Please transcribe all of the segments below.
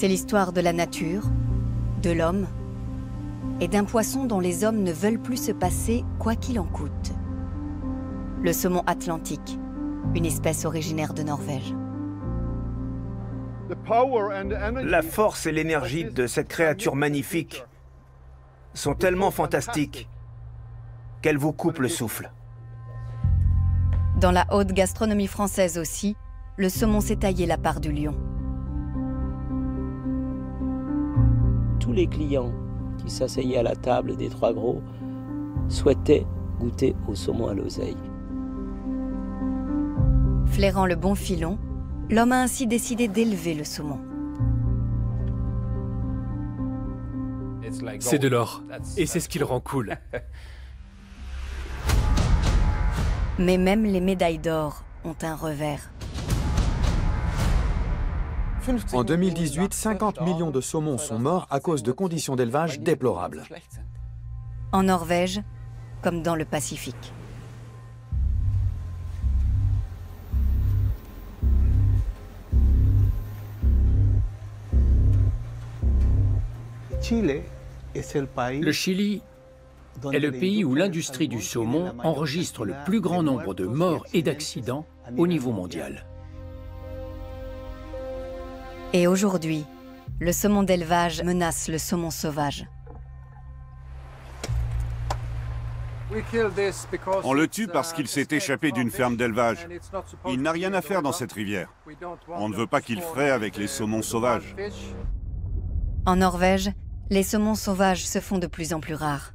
C'est l'histoire de la nature, de l'homme et d'un poisson dont les hommes ne veulent plus se passer quoi qu'il en coûte. Le saumon atlantique, une espèce originaire de Norvège. La force et l'énergie de cette créature magnifique sont tellement fantastiques qu'elles vous coupent le souffle. Dans la haute gastronomie française aussi, le saumon s'est taillé la part du lion. Tous les clients qui s'asseyaient à la table des Trois Gros souhaitaient goûter au saumon à l'oseille. Flairant le bon filon, l'homme a ainsi décidé d'élever le saumon. C'est de l'or, et c'est ce qui le rend cool. Mais même les médailles d'or ont un revers. En 2018, 50 millions de saumons sont morts à cause de conditions d'élevage déplorables. En Norvège, comme dans le Pacifique. Le Chili est le pays où l'industrie du saumon enregistre le plus grand nombre de morts et d'accidents au niveau mondial. Et aujourd'hui, le saumon d'élevage menace le saumon sauvage. On le tue parce qu'il s'est échappé d'une ferme d'élevage. Il n'a rien à faire dans cette rivière. On ne veut pas qu'il fraie avec les saumons sauvages. En Norvège, les saumons sauvages se font de plus en plus rares.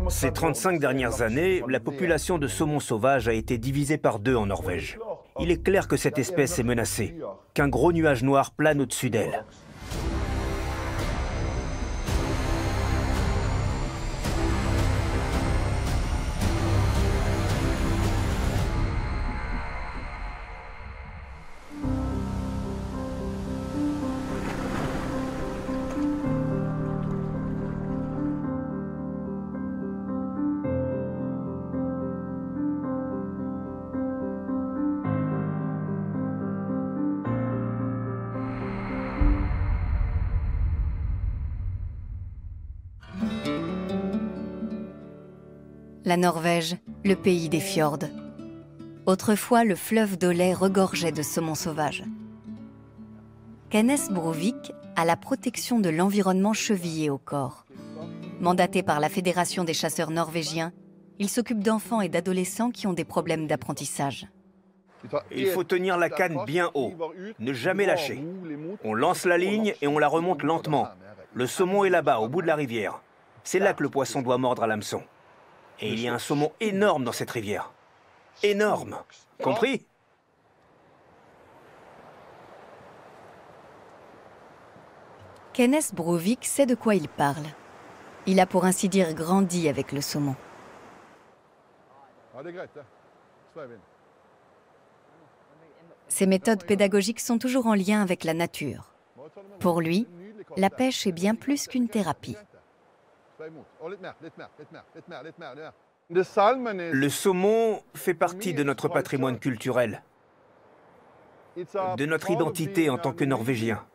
Ces 35 dernières années, la population de saumon sauvage a été divisée par 2 en Norvège. Il est clair que cette espèce est menacée, qu'un gros nuage noir plane au-dessus d'elle. La Norvège, le pays des fjords. Autrefois, le fleuve d'Oley regorgeait de saumons sauvages. Kenneth Brovik a la protection de l'environnement chevillé au corps. Mandaté par la Fédération des chasseurs norvégiens, il s'occupe d'enfants et d'adolescents qui ont des problèmes d'apprentissage. Il faut tenir la canne bien haut, ne jamais lâcher. On lance la ligne et on la remonte lentement. Le saumon est là-bas, au bout de la rivière. C'est là que le poisson doit mordre à l'hameçon. Et il y a un saumon énorme dans cette rivière. Énorme. Compris? Kenneth Brovik sait de quoi il parle. Il a pour ainsi dire grandi avec le saumon. Ses méthodes pédagogiques sont toujours en lien avec la nature. Pour lui, la pêche est bien plus qu'une thérapie. Le saumon fait partie de notre patrimoine culturel, de notre identité en tant que Norvégiens.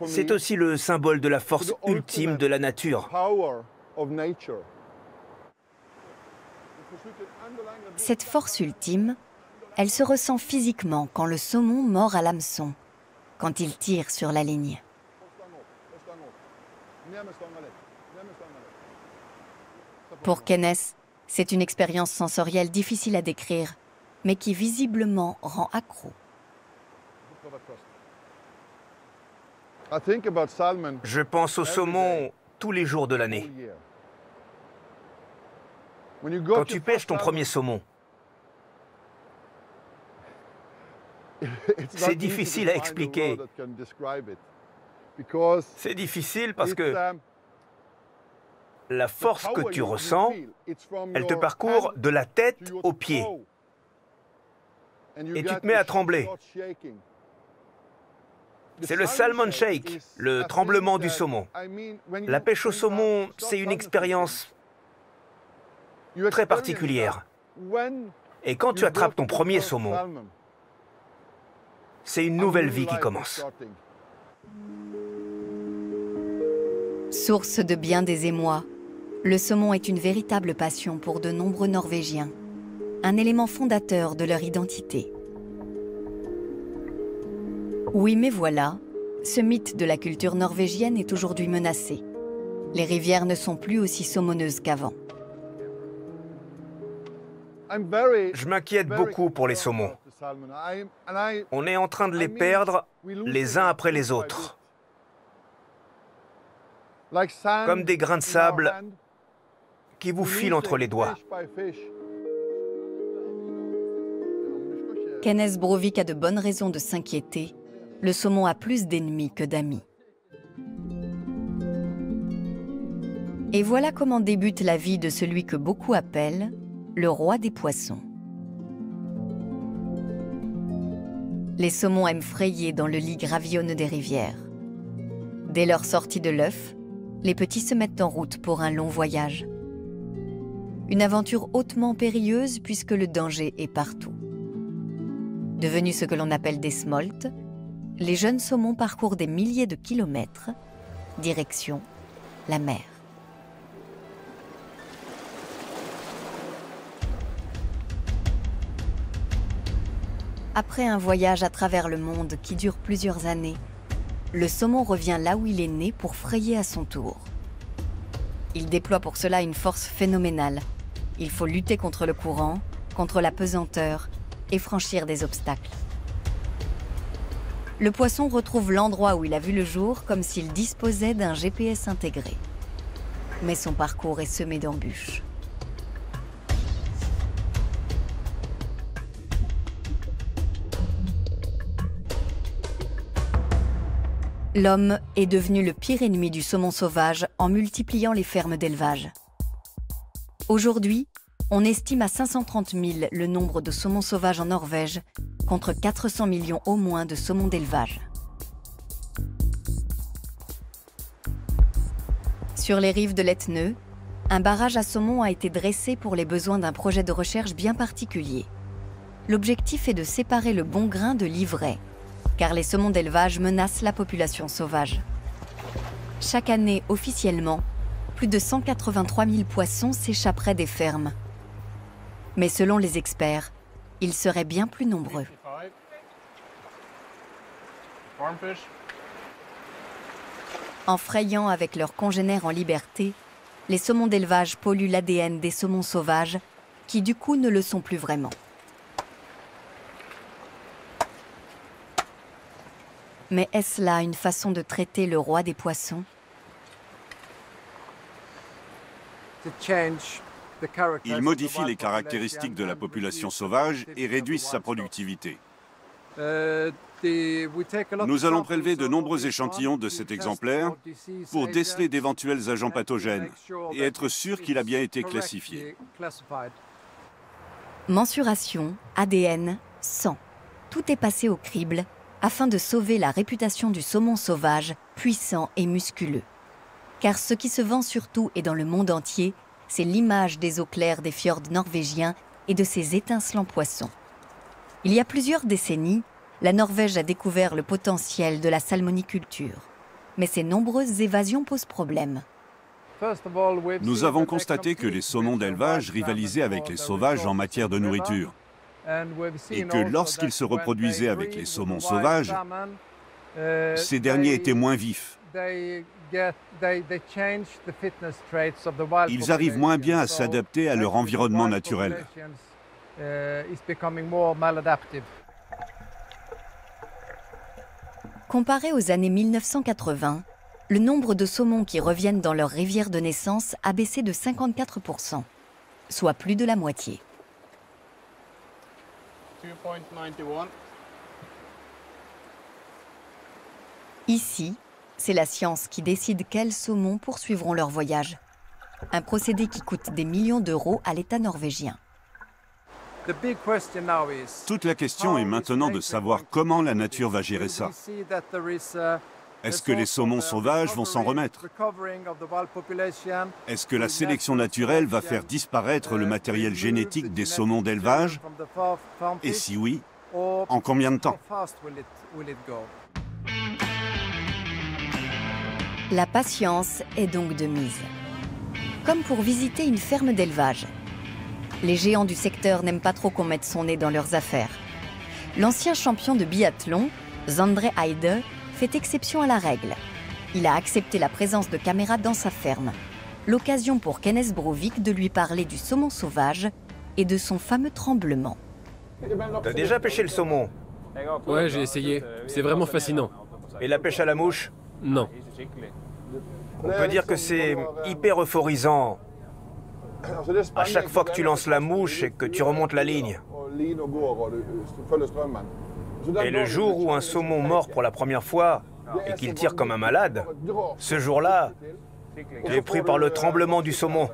C'est aussi le symbole de la force ultime de la nature. Cette force ultime, elle se ressent physiquement quand le saumon mord à l'hameçon, quand il tire sur la ligne. Pour Kenneth, c'est une expérience sensorielle difficile à décrire, mais qui visiblement rend accro. Je pense au saumon tous les jours de l'année. Quand tu pêches ton premier saumon, c'est difficile à expliquer. C'est difficile parce que la force que tu ressens, elle te parcourt de la tête aux pieds. Et tu te mets à trembler. C'est le salmon shake, le tremblement du saumon. La pêche au saumon, c'est une expérience très particulière. Et quand tu attrapes ton premier saumon, C'est une nouvelle vie qui commence. Source de bien des émois, le saumon est une véritable passion pour de nombreux Norvégiens, un élément fondateur de leur identité. Oui, mais voilà, ce mythe de la culture norvégienne est aujourd'hui menacé. Les rivières ne sont plus aussi saumoneuses qu'avant. Je m'inquiète beaucoup pour les saumons. On est en train de les perdre les uns après les autres. Comme des grains de sable qui vous filent entre les doigts. Kenneth Brovik a de bonnes raisons de s'inquiéter. Le saumon a plus d'ennemis que d'amis. Et voilà comment débute la vie de celui que beaucoup appellent le roi des poissons. Les saumons aiment frayer dans le lit gravillonneux des rivières. Dès leur sortie de l'œuf, les petits se mettent en route pour un long voyage. Une aventure hautement périlleuse puisque le danger est partout. Devenus ce que l'on appelle des smolts, les jeunes saumons parcourent des milliers de kilomètres, direction la mer. Après un voyage à travers le monde qui dure plusieurs années, le saumon revient là où il est né pour frayer à son tour. Il déploie pour cela une force phénoménale. Il faut lutter contre le courant, contre la pesanteur et franchir des obstacles. Le poisson retrouve l'endroit où il a vu le jour comme s'il disposait d'un GPS intégré. Mais son parcours est semé d'embûches. L'homme est devenu le pire ennemi du saumon sauvage en multipliant les fermes d'élevage. Aujourd'hui, on estime à 530 000 le nombre de saumons sauvages en Norvège, contre 400 millions au moins de saumons d'élevage. Sur les rives de l'Etneux, un barrage à saumon a été dressé pour les besoins d'un projet de recherche bien particulier. L'objectif est de séparer le bon grain de l'ivraie, car les saumons d'élevage menacent la population sauvage. Chaque année, officiellement, plus de 183 000 poissons s'échapperaient des fermes. Mais selon les experts, ils seraient bien plus nombreux. En frayant avec leurs congénères en liberté, les saumons d'élevage polluent l'ADN des saumons sauvages, qui du coup ne le sont plus vraiment. Mais est-ce là une façon de traiter le roi des poissons? Ils modifient les caractéristiques de la population sauvage et réduisent sa productivité. Nous allons prélever de nombreux échantillons de cet exemplaire pour déceler d'éventuels agents pathogènes et être sûr qu'il a bien été classifié. Mensuration, ADN, sang. Tout est passé au crible afin de sauver la réputation du saumon sauvage, puissant et musculeux. Car ce qui se vend surtout et dans le monde entier, c'est l'image des eaux claires des fjords norvégiens et de ses étincelants poissons. Il y a plusieurs décennies, la Norvège a découvert le potentiel de la salmoniculture. Mais ces nombreuses évasions posent problème. Nous avons constaté que les saumons d'élevage rivalisaient avec les sauvages en matière de nourriture. Et que lorsqu'ils se reproduisaient avec les saumons sauvages, ces derniers étaient moins vifs. Ils arrivent moins bien à s'adapter à leur environnement naturel. Comparé aux années 1980, le nombre de saumons qui reviennent dans leur rivière de naissance a baissé de 54%, soit plus de la moitié. Ici, c'est la science qui décide quels saumons poursuivront leur voyage. Un procédé qui coûte des millions d'euros à l'État norvégien. Toute la question est maintenant de savoir comment la nature va gérer ça. Est-ce que les saumons sauvages vont s'en remettre? Est-ce que la sélection naturelle va faire disparaître le matériel génétique des saumons d'élevage? Et si oui, En combien de temps? La patience est donc de mise. Comme pour visiter une ferme d'élevage. Les géants du secteur n'aiment pas trop qu'on mette son nez dans leurs affaires. L'ancien champion de biathlon, Sondre Heide, fait exception à la règle. Il a accepté la présence de caméras dans sa ferme. L'occasion pour Kenneth Brovik de lui parler du saumon sauvage et de son fameux tremblement. T'as déjà pêché le saumon? Ouais, j'ai essayé. C'est vraiment fascinant. Et la pêche à la mouche? Non. On peut dire que c'est hyper euphorisant. À chaque fois que tu lances la mouche et que tu remontes la ligne. Et le jour où un saumon mord pour la première fois et qu'il tire comme un malade, ce jour-là, tu es pris par le tremblement du saumon.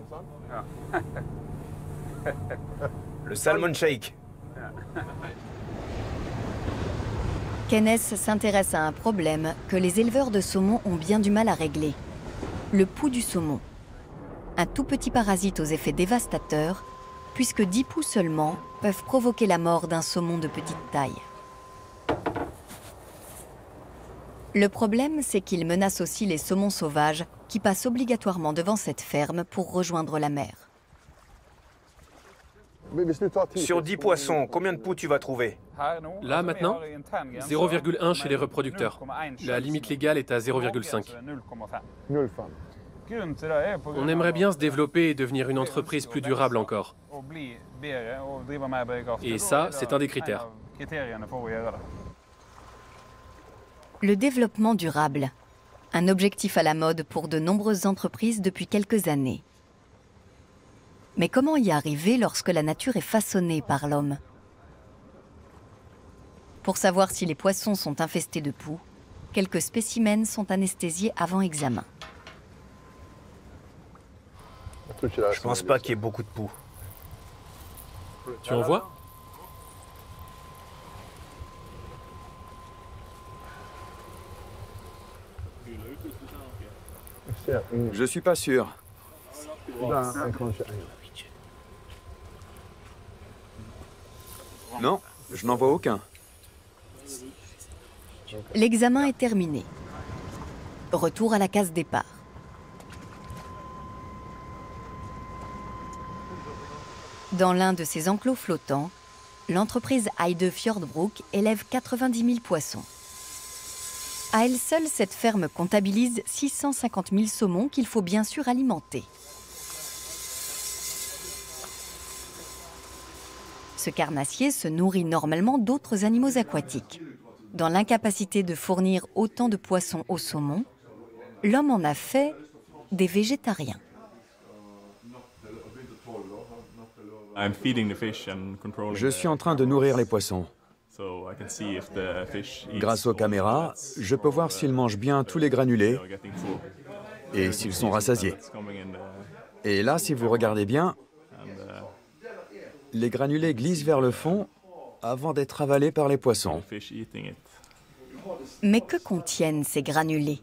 Le salmon shake. Kenneth s'intéresse à un problème que les éleveurs de saumon ont bien du mal à régler. Le pouls du saumon. Un tout petit parasite aux effets dévastateurs, puisque 10 poux seulement peuvent provoquer la mort d'un saumon de petite taille. Le problème, c'est qu'il menace aussi les saumons sauvages qui passent obligatoirement devant cette ferme pour rejoindre la mer. Sur 10 poissons, combien de poux tu vas trouver? Là, maintenant, 0,1 chez les reproducteurs. La limite légale est à 0,5. On aimerait bien se développer et devenir une entreprise plus durable encore. Et ça, c'est un des critères. Le développement durable, un objectif à la mode pour de nombreuses entreprises depuis quelques années. Mais comment y arriver lorsque la nature est façonnée par l'homme? Pour savoir si les poissons sont infestés de poux, quelques spécimens sont anesthésiés avant examen. Je pense pas qu'il y ait beaucoup de poux. Tu en vois? Je suis pas sûr. Non, je n'en vois aucun. L'examen est terminé. Retour à la case départ. Dans l'un de ces enclos flottants, l'entreprise Heide Fjordbruk élève 90 000 poissons. À elle seule, cette ferme comptabilise 650 000 saumons qu'il faut bien sûr alimenter. Ce carnassier se nourrit normalement d'autres animaux aquatiques. Dans l'incapacité de fournir autant de poissons aux saumons, l'homme en a fait des végétariens. Je suis en train de nourrir les poissons. Grâce aux caméras, je peux voir s'ils mangent bien tous les granulés et s'ils sont rassasiés. Et là, si vous regardez bien, les granulés glissent vers le fond avant d'être avalés par les poissons. Mais que contiennent ces granulés?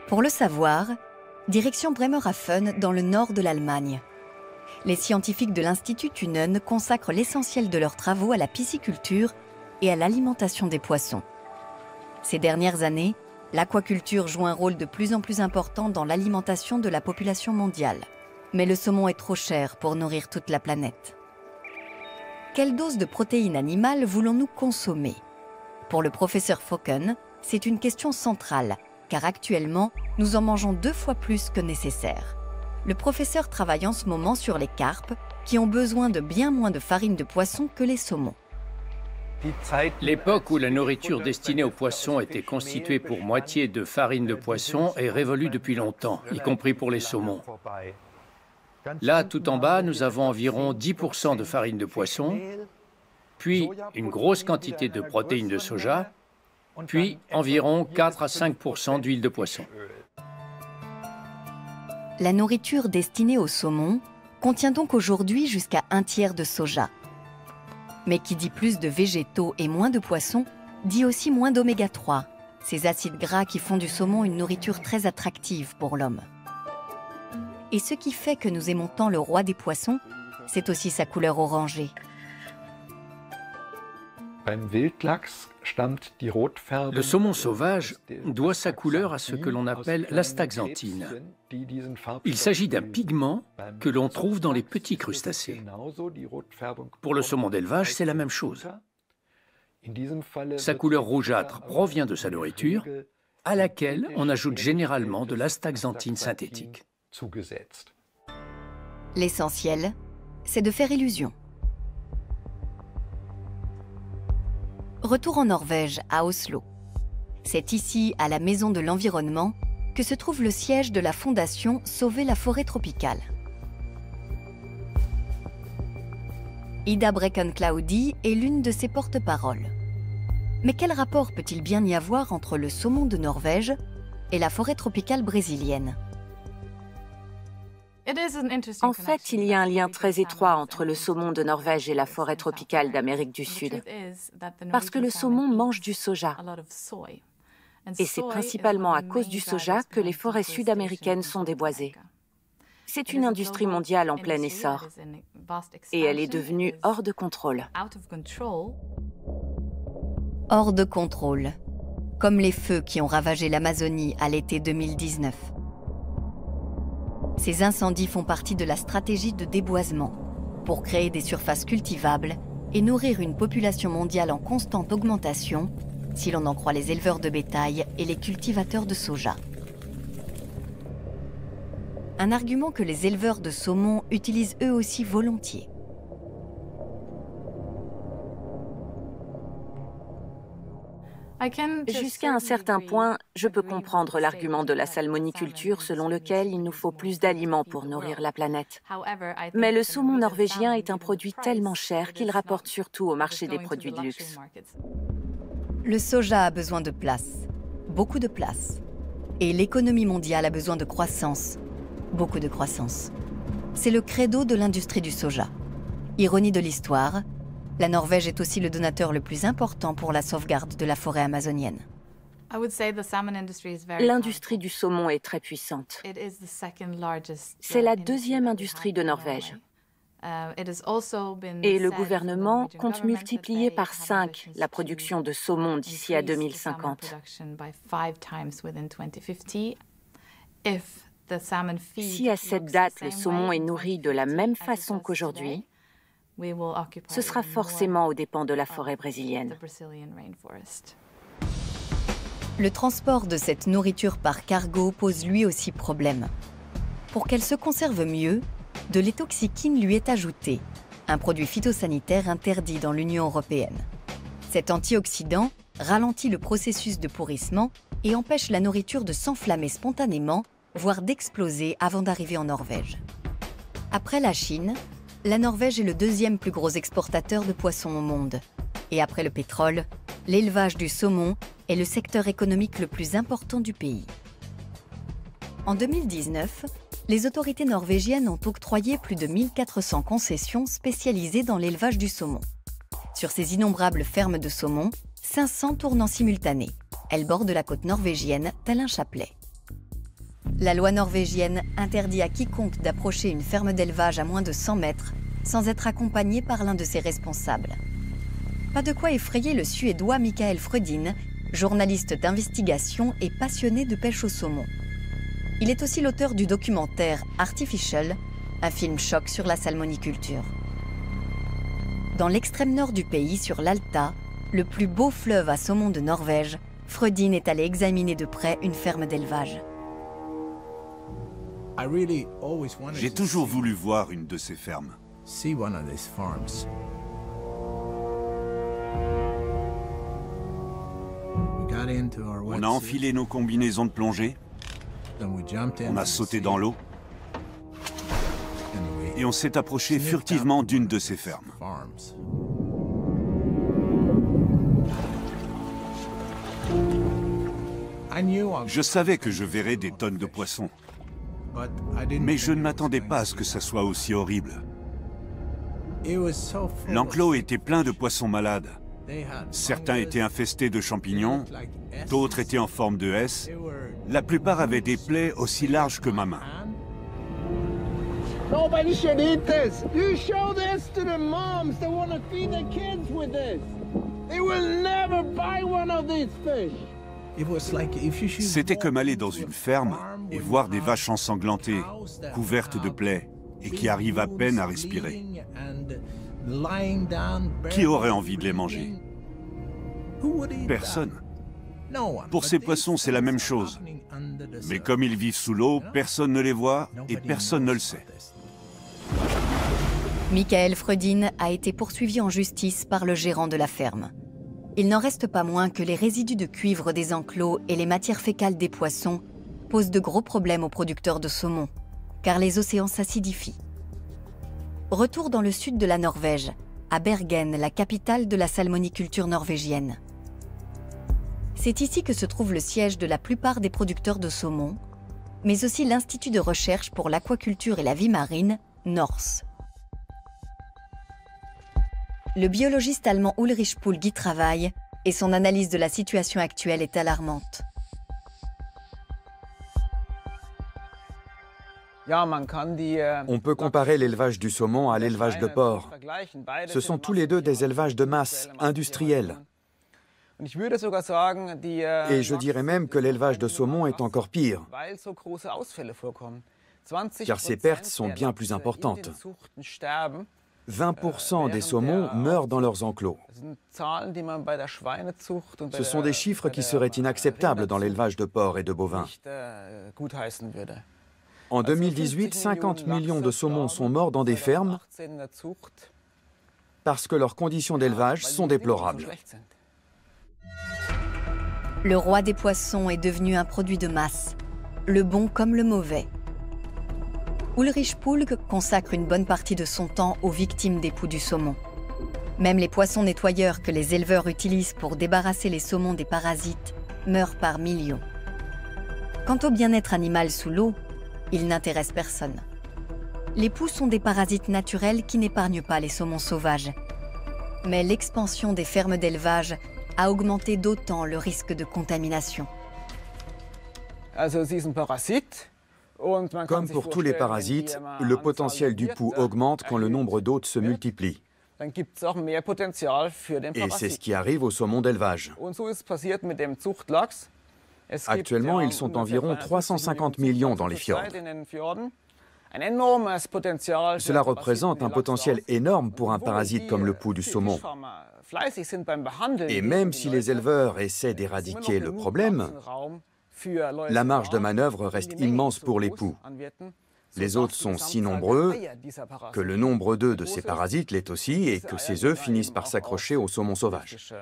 Pour le savoir, direction Bremerhaven dans le nord de l'Allemagne. Les scientifiques de l'Institut Thünen consacrent l'essentiel de leurs travaux à la pisciculture et à l'alimentation des poissons. Ces dernières années, l'aquaculture joue un rôle de plus en plus important dans l'alimentation de la population mondiale. Mais le saumon est trop cher pour nourrir toute la planète. Quelle dose de protéines animales voulons-nous consommer? Pour le professeur Focken, c'est une question centrale, car actuellement, nous en mangeons 2 fois plus que nécessaire. Le professeur travaille en ce moment sur les carpes, qui ont besoin de bien moins de farine de poisson que les saumons. L'époque où la nourriture destinée aux poissons était constituée pour moitié de farine de poisson est révolue depuis longtemps, y compris pour les saumons. Là, tout en bas, nous avons environ 10% de farine de poisson, puis une grosse quantité de protéines de soja, puis environ 4 à 5% d'huile de poisson. La nourriture destinée au saumon contient donc aujourd'hui jusqu'à 1/3 de soja. Mais qui dit plus de végétaux et moins de poissons, dit aussi moins d'oméga 3, ces acides gras qui font du saumon une nourriture très attractive pour l'homme. Et ce qui fait que nous aimons tant le roi des poissons, c'est aussi sa couleur orangée. Le saumon sauvage doit sa couleur à ce que l'on appelle l'astaxanthine. Il s'agit d'un pigment que l'on trouve dans les petits crustacés. Pour le saumon d'élevage, c'est la même chose. Sa couleur rougeâtre provient de sa nourriture, à laquelle on ajoute généralement de l'astaxanthine synthétique. L'essentiel, c'est de faire illusion. Retour en Norvège, à Oslo. C'est ici, à la Maison de l'Environnement, que se trouve le siège de la fondation Sauver la forêt tropicale. Ida Brekken-Claudi est l'une de ses porte-paroles. Mais quel rapport peut-il bien y avoir entre le saumon de Norvège et la forêt tropicale brésilienne? En fait, il y a un lien très étroit entre le saumon de Norvège et la forêt tropicale d'Amérique du Sud, parce que le saumon mange du soja. Et c'est principalement à cause du soja que les forêts sud-américaines sont déboisées. C'est une industrie mondiale en plein essor, et elle est devenue hors de contrôle. Hors de contrôle, comme les feux qui ont ravagé l'Amazonie à l'été 2019. Ces incendies font partie de la stratégie de déboisement pour créer des surfaces cultivables et nourrir une population mondiale en constante augmentation, si l'on en croit les éleveurs de bétail et les cultivateurs de soja. Un argument que les éleveurs de saumon utilisent eux aussi volontiers. Jusqu'à un certain point, je peux comprendre l'argument de la salmoniculture selon lequel il nous faut plus d'aliments pour nourrir la planète. Mais le saumon norvégien est un produit tellement cher qu'il rapporte surtout au marché des produits de luxe. Le soja a besoin de place, beaucoup de place. Et l'économie mondiale a besoin de croissance, beaucoup de croissance. C'est le credo de l'industrie du soja. Ironie de l'histoire, la Norvège est aussi le donateur le plus important pour la sauvegarde de la forêt amazonienne. L'industrie du saumon est très puissante. C'est la deuxième industrie de Norvège. Et le gouvernement compte multiplier par 5 la production de saumon d'ici à 2050. Si à cette date le saumon est nourri de la même façon qu'aujourd'hui, ce sera forcément aux dépens de la forêt brésilienne. Le transport de cette nourriture par cargo pose lui aussi problème. Pour qu'elle se conserve mieux, de l'étoxychine lui est ajoutée, un produit phytosanitaire interdit dans l'Union européenne. Cet antioxydant ralentit le processus de pourrissement et empêche la nourriture de s'enflammer spontanément, voire d'exploser avant d'arriver en Norvège. Après la Chine, la Norvège est le deuxième plus gros exportateur de poissons au monde. Et après le pétrole, l'élevage du saumon est le secteur économique le plus important du pays. En 2019, les autorités norvégiennes ont octroyé plus de 1400 concessions spécialisées dans l'élevage du saumon. Sur ces innombrables fermes de saumon, 500 tournent en simultané. Elles bordent la côte norvégienne tel un chapelet. La loi norvégienne interdit à quiconque d'approcher une ferme d'élevage à moins de 100 mètres sans être accompagné par l'un de ses responsables. Pas de quoi effrayer le Suédois Mikael Frödin, journaliste d'investigation et passionné de pêche au saumon. Il est aussi l'auteur du documentaire Artificial, un film choc sur la salmoniculture. Dans l'extrême nord du pays, sur l'Alta, le plus beau fleuve à saumon de Norvège, Frödin est allé examiner de près une ferme d'élevage. J'ai toujours voulu voir une de ces fermes. On a enfilé nos combinaisons de plongée, on a sauté dans l'eau et on s'est approché furtivement d'une de ces fermes. Je savais que je verrais des tonnes de poissons, mais je ne m'attendais pas à ce que ça soit aussi horrible. L'enclos était plein de poissons malades. Certains étaient infestés de champignons, d'autres étaient en forme de S. La plupart avaient des plaies aussi larges que ma main. Nobody should eat this. You show this to the moms that want to feed their kids with this. C'était comme aller dans une ferme et voir des vaches ensanglantées, couvertes de plaies, et qui arrivent à peine à respirer. Qui aurait envie de les manger? Personne. Pour ces poissons, c'est la même chose. Mais comme ils vivent sous l'eau, personne ne les voit et personne ne le sait. Michael Freudin a été poursuivi en justice par le gérant de la ferme. Il n'en reste pas moins que les résidus de cuivre des enclos et les matières fécales des poissons posent de gros problèmes aux producteurs de saumon, car les océans s'acidifient. Retour dans le sud de la Norvège, à Bergen, la capitale de la salmoniculture norvégienne. C'est ici que se trouve le siège de la plupart des producteurs de saumon, mais aussi l'Institut de recherche pour l'aquaculture et la vie marine, NORS. Le biologiste allemand Ulrich Pulg y travaille et son analyse de la situation actuelle est alarmante. On peut comparer l'élevage du saumon à l'élevage de porc. Ce sont tous les deux des élevages de masse, industriels. Et je dirais même que l'élevage de saumon est encore pire, car ces pertes sont bien plus importantes. 20% des saumons meurent dans leurs enclos. Ce sont des chiffres qui seraient inacceptables dans l'élevage de porcs et de bovins. En 2018, 50 millions de saumons sont morts dans des fermes parce que leurs conditions d'élevage sont déplorables. Le roi des poissons est devenu un produit de masse, le bon comme le mauvais. Ulrich Pulg consacre une bonne partie de son temps aux victimes des poux du saumon. Même les poissons nettoyeurs que les éleveurs utilisent pour débarrasser les saumons des parasites meurent par millions. Quant au bien-être animal sous l'eau, il n'intéresse personne. Les poux sont des parasites naturels qui n'épargnent pas les saumons sauvages. Mais l'expansion des fermes d'élevage a augmenté d'autant le risque de contamination. Comme pour tous les parasites, le potentiel du poux augmente quand le nombre d'hôtes se multiplie. Et c'est ce qui arrive au saumon d'élevage. Actuellement, ils sont environ 350 millions dans les fjords. Cela représente un potentiel énorme pour un parasite comme le poux du saumon. Et même si les éleveurs essaient d'éradiquer le problème, la marge de manœuvre reste immense pour les poux. Les hôtes sont si nombreux que le nombre d'œufs de ces parasites l'est aussi et que ces œufs finissent par s'accrocher au saumon sauvage.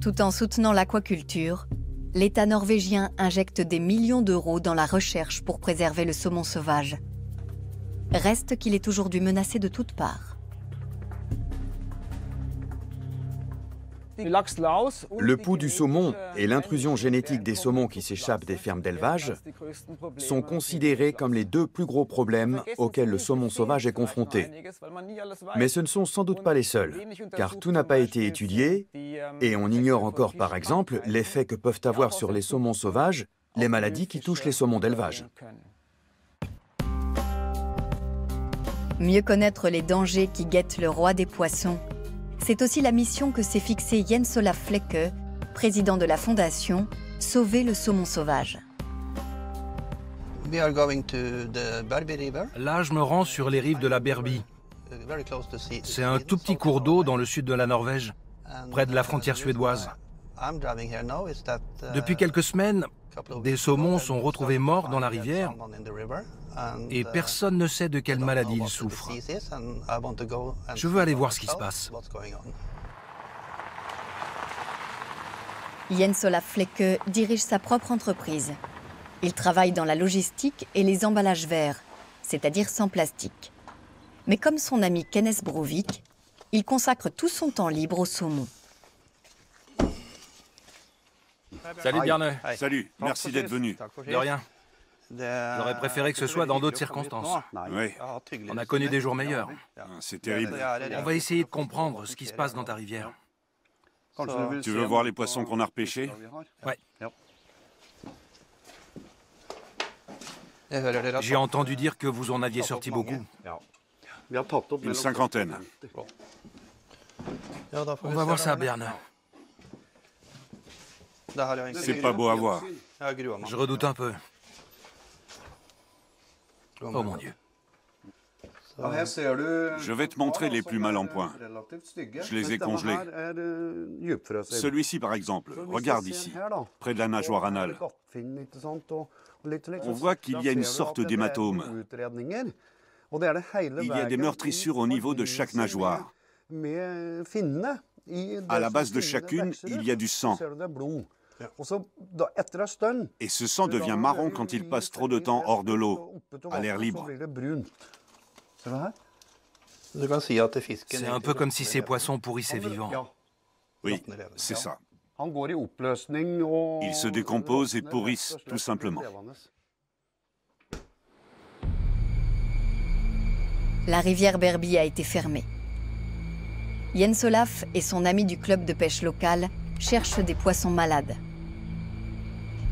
Tout en soutenant l'aquaculture, l'État norvégien injecte des millions d'euros dans la recherche pour préserver le saumon sauvage. Reste qu'il est aujourd'hui menacé de toutes parts. Le poux du saumon et l'intrusion génétique des saumons qui s'échappent des fermes d'élevage sont considérés comme les deux plus gros problèmes auxquels le saumon sauvage est confronté. Mais ce ne sont sans doute pas les seuls, car tout n'a pas été étudié et on ignore encore par exemple l'effet que peuvent avoir sur les saumons sauvages les maladies qui touchent les saumons d'élevage. Mieux connaître les dangers qui guettent le roi des poissons, c'est aussi la mission que s'est fixée Jens Olaf Flekke, président de la fondation Sauver le saumon sauvage. Là, je me rends sur les rives de la Berbie. C'est un tout petit cours d'eau dans le sud de la Norvège, près de la frontière suédoise. Depuis quelques semaines, des saumons sont retrouvés morts dans la rivière et personne ne sait de quelle maladie ils souffrent. Je veux aller voir ce qui se passe. Jens Olaf Flekke dirige sa propre entreprise. Il travaille dans la logistique et les emballages verts, c'est-à-dire sans plastique. Mais comme son ami Kenneth Brovik, il consacre tout son temps libre au saumon. Salut Bjarne. Salut, merci d'être venu. De rien. J'aurais préféré que ce soit dans d'autres circonstances. Oui, On a connu des jours meilleurs. c'est terrible. On va essayer de comprendre ce qui se passe dans ta rivière. Tu veux voir les poissons qu'on a repêchés? Ouais. J'ai entendu dire que vous en aviez sorti beaucoup. Une cinquantaine. On va voir ça à Berne. C'est pas beau à voir. Je redoute un peu. Oh mon Dieu. Je vais te montrer les plus mal en point. Je les ai congelés. Celui-ci, par exemple, regarde ici, près de la nageoire anale. On voit qu'il y a une sorte d'hématome. Il y a des meurtrissures au niveau de chaque nageoire. À la base de chacune, il y a du sang. Et ce sang devient marron quand il passe trop de temps hors de l'eau, à l'air libre. C'est un peu comme si ces poissons pourrissaient vivants. Oui, c'est ça. Ils se décomposent et pourrissent, tout simplement. La rivière Berby a été fermée. Jens Olaf et son ami du club de pêche local cherchent des poissons malades.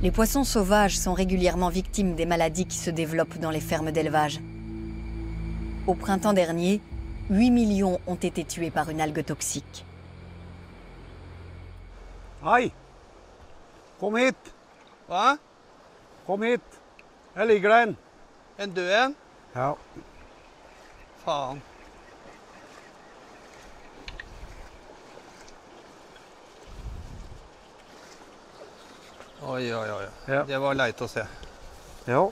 Les poissons sauvages sont régulièrement victimes des maladies qui se développent dans les fermes d'élevage. Au printemps dernier, 8 millions ont été tués par une algue toxique. Hei! Kom hit! Hva? Kom hit! Her ligger det en. En død en? Ja. Faen. Oi, oi, oi. Ja. Det var leit å se. Ja.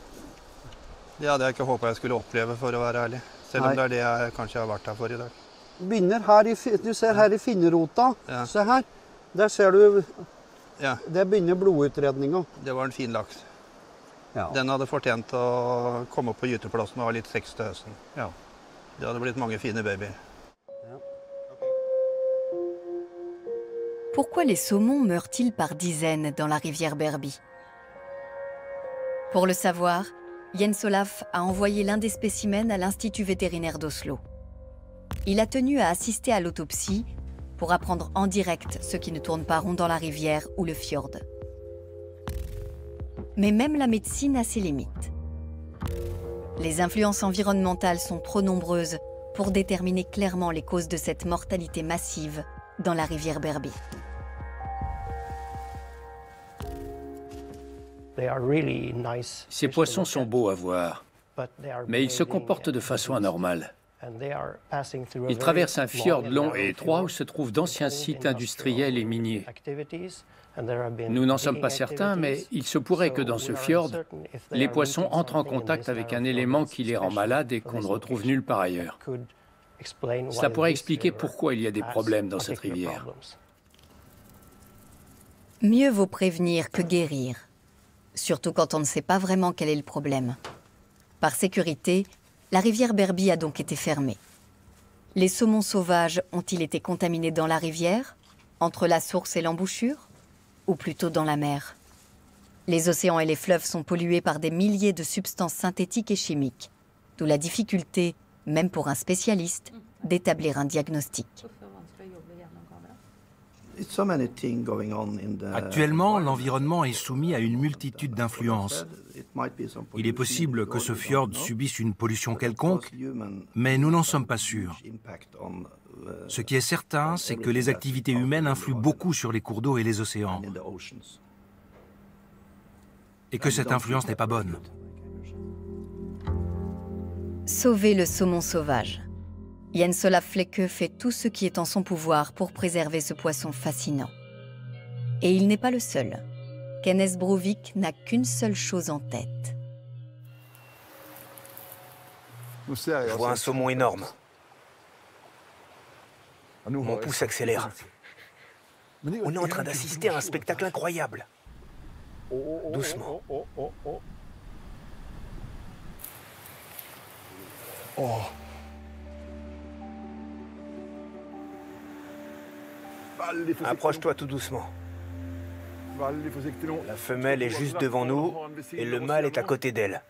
Det hadde jeg ikke håpet jeg skulle oppleve, for å være ærlig. Selv om det er det jeg kanskje har vært her for i dag. Begynner her du ser her i finnerota. Ja. Se her. Der ser du. Ja. Det begynner blodutredninga. Det var en fin laks. Ja. Den hadde fortjent å komme opp på gyteplassen og ha litt sex til høsten. Ja. Det hadde blitt mange fine babyer. Pourquoi les saumons meurent-ils par dizaines dans la rivière Berby? Pour le savoir, Jens Olaf a envoyé l'un des spécimens à l'Institut vétérinaire d'Oslo. Il a tenu à assister à l'autopsie pour apprendre en direct ce qui ne tourne pas rond dans la rivière ou le fjord. Mais même la médecine a ses limites. Les influences environnementales sont trop nombreuses pour déterminer clairement les causes de cette mortalité massive dans la rivière Berby. Ces poissons sont beaux à voir, mais ils se comportent de façon anormale. Ils traversent un fjord long et étroit où se trouvent d'anciens sites industriels et miniers. Nous n'en sommes pas certains, mais il se pourrait que dans ce fjord, les poissons entrent en contact avec un élément qui les rend malades et qu'on ne retrouve nulle part ailleurs. Cela pourrait expliquer pourquoi il y a des problèmes dans cette rivière. Mieux vaut prévenir que guérir, surtout quand on ne sait pas vraiment quel est le problème. Par sécurité, la rivière Berby a donc été fermée. Les saumons sauvages ont-ils été contaminés dans la rivière, entre la source et l'embouchure, ou plutôt dans la mer? Les océans et les fleuves sont pollués par des milliers de substances synthétiques et chimiques, d'où la difficulté, même pour un spécialiste, d'établir un diagnostic. Actuellement, l'environnement est soumis à une multitude d'influences. Il est possible que ce fjord subisse une pollution quelconque, mais nous n'en sommes pas sûrs. Ce qui est certain, c'est que les activités humaines influent beaucoup sur les cours d'eau et les océans. Et que cette influence n'est pas bonne. Sauver le saumon sauvage. Jens Olaf Flekke fait tout ce qui est en son pouvoir pour préserver ce poisson fascinant. Et il n'est pas le seul. Kenneth Brovik n'a qu'une seule chose en tête. Je vois un saumon énorme. Mon pouce accélère. On est en train d'assister à un spectacle incroyable. Doucement. Approche-toi tout doucement. La femelle est juste devant nous et le mâle est à côté d'elle.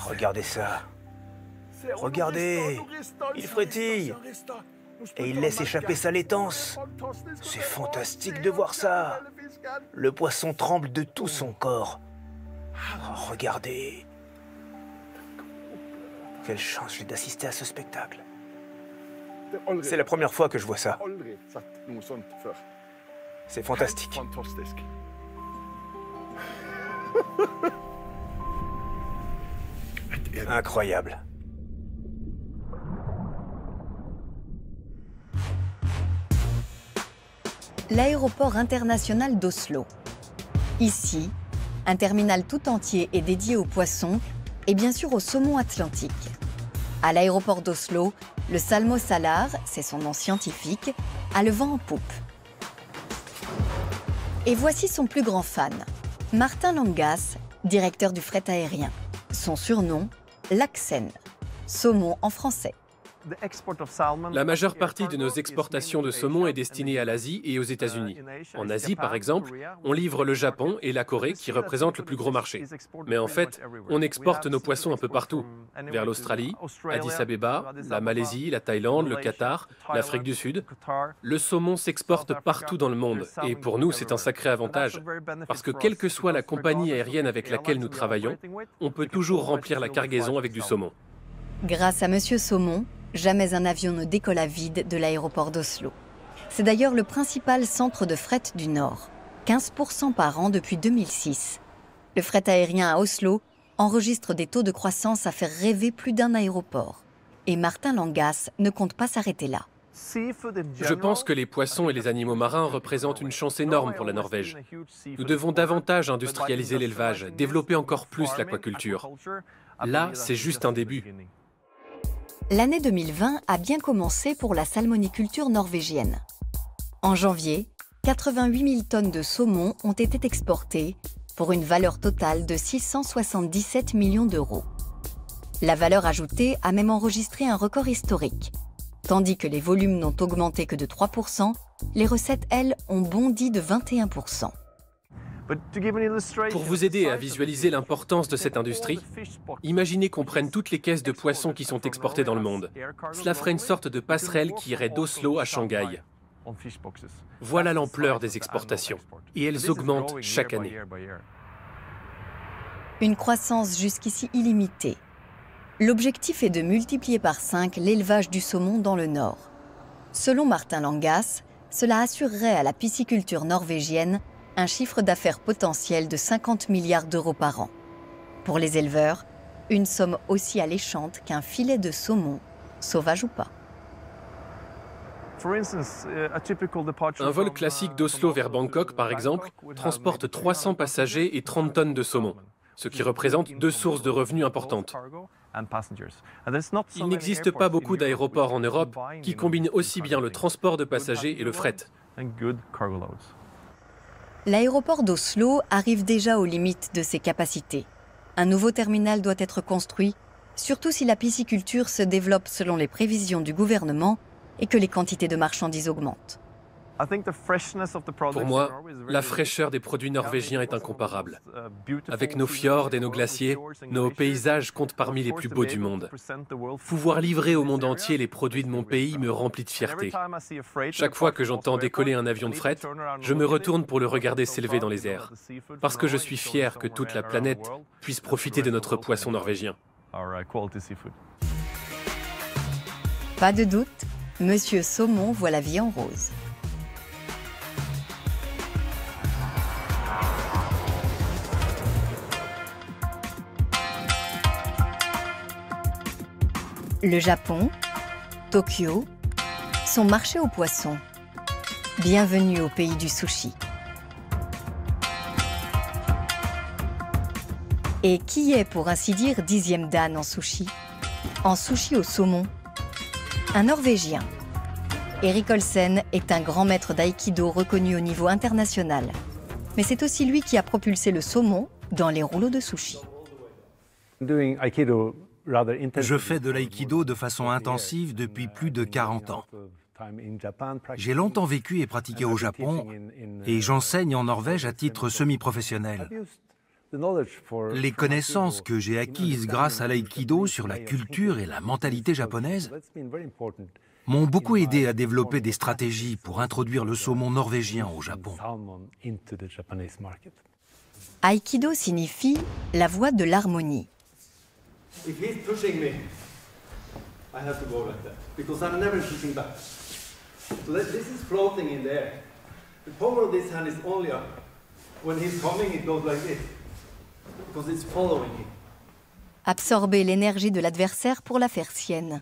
Regardez ça. Regardez, il frétille. Et il laisse échapper sa laitance. C'est fantastique de voir ça. Le poisson tremble de tout son corps. Oh, regardez. Quelle chance j'ai d'assister à ce spectacle. C'est la première fois que je vois ça. C'est fantastique. Incroyable. L'aéroport international d'Oslo. Ici, un terminal tout entier est dédié aux poissons et bien sûr au saumon atlantique. À l'aéroport d'Oslo, le Salmo Salar, c'est son nom scientifique, a le vent en poupe. Et voici son plus grand fan, Martin Langas, directeur du fret aérien. Son surnom, Laxen, saumon en français. La majeure partie de nos exportations de saumon est destinée à l'Asie et aux États-Unis. En Asie, par exemple, on livre le Japon et la Corée qui représentent le plus gros marché. Mais en fait, on exporte nos poissons un peu partout, vers l'Australie, Addis Abeba, la Malaisie, la Thaïlande, le Qatar, l'Afrique du Sud. Le saumon s'exporte partout dans le monde et pour nous, c'est un sacré avantage parce que quelle que soit la compagnie aérienne avec laquelle nous travaillons, on peut toujours remplir la cargaison avec du saumon. Grâce à Monsieur Saumon, jamais un avion ne décolle à vide de l'aéroport d'Oslo. C'est d'ailleurs le principal centre de fret du Nord, 15% par an depuis 2006. Le fret aérien à Oslo enregistre des taux de croissance à faire rêver plus d'un aéroport. Et Martin Langas ne compte pas s'arrêter là. Je pense que les poissons et les animaux marins représentent une chance énorme pour la Norvège. Nous devons davantage industrialiser l'élevage, développer encore plus l'aquaculture. Là, c'est juste un début. L'année 2020 a bien commencé pour la salmoniculture norvégienne. En janvier, 88 000 tonnes de saumon ont été exportées pour une valeur totale de 677 millions d'euros. La valeur ajoutée a même enregistré un record historique. Tandis que les volumes n'ont augmenté que de 3%, les recettes, elles, ont bondi de 21%. Pour vous aider à visualiser l'importance de cette industrie, imaginez qu'on prenne toutes les caisses de poissons qui sont exportées dans le monde. Cela ferait une sorte de passerelle qui irait d'Oslo à Shanghai. Voilà l'ampleur des exportations. Et elles augmentent chaque année. Une croissance jusqu'ici illimitée. L'objectif est de multiplier par 5 l'élevage du saumon dans le Nord. Selon Martin Langas, cela assurerait à la pisciculture norvégienne un chiffre d'affaires potentiel de 50 milliards d'euros par an. Pour les éleveurs, une somme aussi alléchante qu'un filet de saumon, sauvage ou pas. Un vol classique d'Oslo vers Bangkok, par exemple, transporte 300 passagers et 30 tonnes de saumon, ce qui représente 2 sources de revenus importantes. Il n'existe pas beaucoup d'aéroports en Europe qui combinent aussi bien le transport de passagers et le fret. L'aéroport d'Oslo arrive déjà aux limites de ses capacités. Un nouveau terminal doit être construit, surtout si la pisciculture se développe selon les prévisions du gouvernement et que les quantités de marchandises augmentent. Pour moi, la fraîcheur des produits norvégiens est incomparable. Avec nos fjords et nos glaciers, nos paysages comptent parmi les plus beaux du monde. Pouvoir livrer au monde entier les produits de mon pays me remplit de fierté. Chaque fois que j'entends décoller un avion de fret, je me retourne pour le regarder s'élever dans les airs. Parce que je suis fier que toute la planète puisse profiter de notre poisson norvégien. Pas de doute, Monsieur Saumon voit la vie en rose. Le Japon, Tokyo, son marché aux poissons. Bienvenue au pays du sushi. Et qui est, pour ainsi dire, 10e dan en sushi? En sushi au saumon. Un Norvégien. Erik Olsen est un grand maître d'aïkido reconnu au niveau international. Mais c'est aussi lui qui a propulsé le saumon dans les rouleaux de sushi. Je fais de l'aïkido de façon intensive depuis plus de 40 ans. J'ai longtemps vécu et pratiqué au Japon et j'enseigne en Norvège à titre semi-professionnel. Les connaissances que j'ai acquises grâce à l'aïkido sur la culture et la mentalité japonaise m'ont beaucoup aidé à développer des stratégies pour introduire le saumon norvégien au Japon. Aikido signifie la voie de l'harmonie. Absorber l'énergie de l'adversaire pour la faire sienne.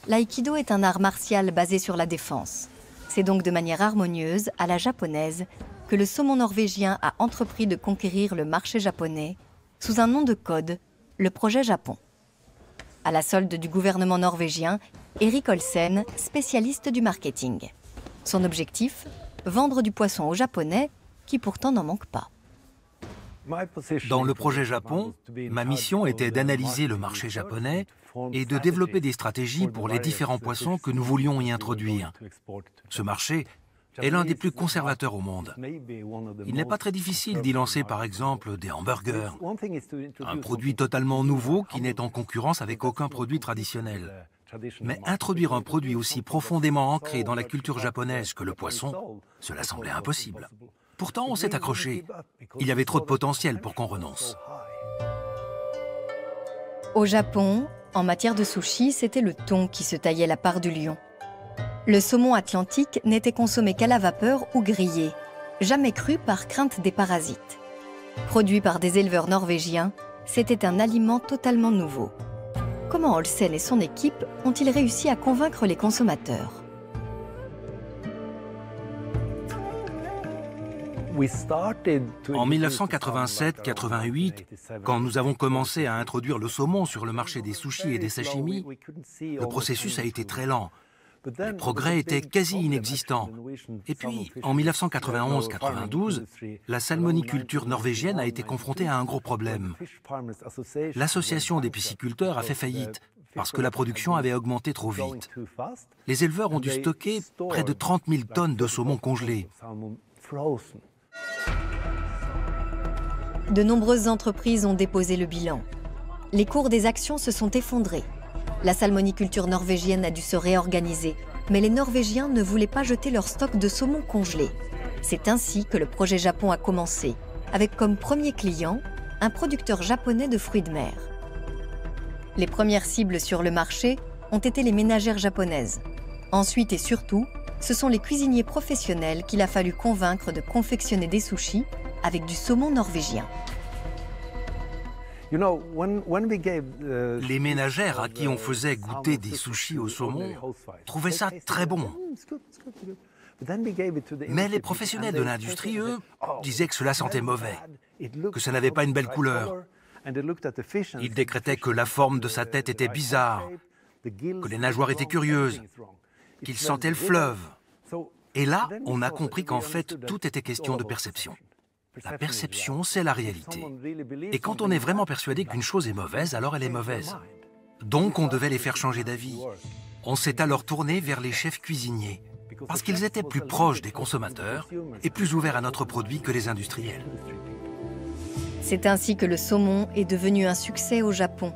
L'aïkido est un art martial basé sur la défense. C'est donc de manière harmonieuse, à la japonaise, que le saumon norvégien a entrepris de conquérir le marché japonais sous un nom de code, le projet Japon. À la solde du gouvernement norvégien, Erik Olsen, spécialiste du marketing. Son objectif, vendre du poisson aux Japonais, qui pourtant n'en manquent pas. Dans le projet Japon, ma mission était d'analyser le marché japonais et de développer des stratégies pour les différents poissons que nous voulions y introduire. Ce marché est l'un des plus conservateurs au monde. Il n'est pas très difficile d'y lancer par exemple des hamburgers, un produit totalement nouveau qui n'est en concurrence avec aucun produit traditionnel. Mais introduire un produit aussi profondément ancré dans la culture japonaise que le poisson, cela semblait impossible. Pourtant, on s'est accroché. Il y avait trop de potentiel pour qu'on renonce. Au Japon, en matière de sushi, c'était le thon qui se taillait la part du lion. Le saumon atlantique n'était consommé qu'à la vapeur ou grillé, jamais cru par crainte des parasites. Produit par des éleveurs norvégiens, c'était un aliment totalement nouveau. Comment Olsen et son équipe ont-ils réussi à convaincre les consommateurs ? En 1987-88, quand nous avons commencé à introduire le saumon sur le marché des sushis et des sashimi, le processus a été très lent. Les progrès étaient quasi inexistants. Et puis, en 1991-92, la salmoniculture norvégienne a été confrontée à un gros problème. L'association des pisciculteurs a fait faillite parce que la production avait augmenté trop vite. Les éleveurs ont dû stocker près de 30 000 tonnes de saumon congelé. De nombreuses entreprises ont déposé le bilan. Les cours des actions se sont effondrés. La salmoniculture norvégienne a dû se réorganiser, mais les Norvégiens ne voulaient pas jeter leur stock de saumon congelé. C'est ainsi que le projet Japon a commencé, avec comme premier client un producteur japonais de fruits de mer. Les premières cibles sur le marché ont été les ménagères japonaises. Ensuite et surtout, ce sont les cuisiniers professionnels qu'il a fallu convaincre de confectionner des sushis avec du saumon norvégien. Les ménagères à qui on faisait goûter des sushis au saumon trouvaient ça très bon. Mais les professionnels de l'industrie, eux, disaient que cela sentait mauvais, que ça n'avait pas une belle couleur. Ils décrétaient que la forme de sa tête était bizarre, que les nageoires étaient curieuses, qu'il sentait le fleuve. Et là, on a compris qu'en fait, tout était question de perception. La perception, c'est la réalité. Et quand on est vraiment persuadé qu'une chose est mauvaise, alors elle est mauvaise. Donc on devait les faire changer d'avis. On s'est alors tourné vers les chefs cuisiniers, parce qu'ils étaient plus proches des consommateurs et plus ouverts à notre produit que les industriels. C'est ainsi que le saumon est devenu un succès au Japon.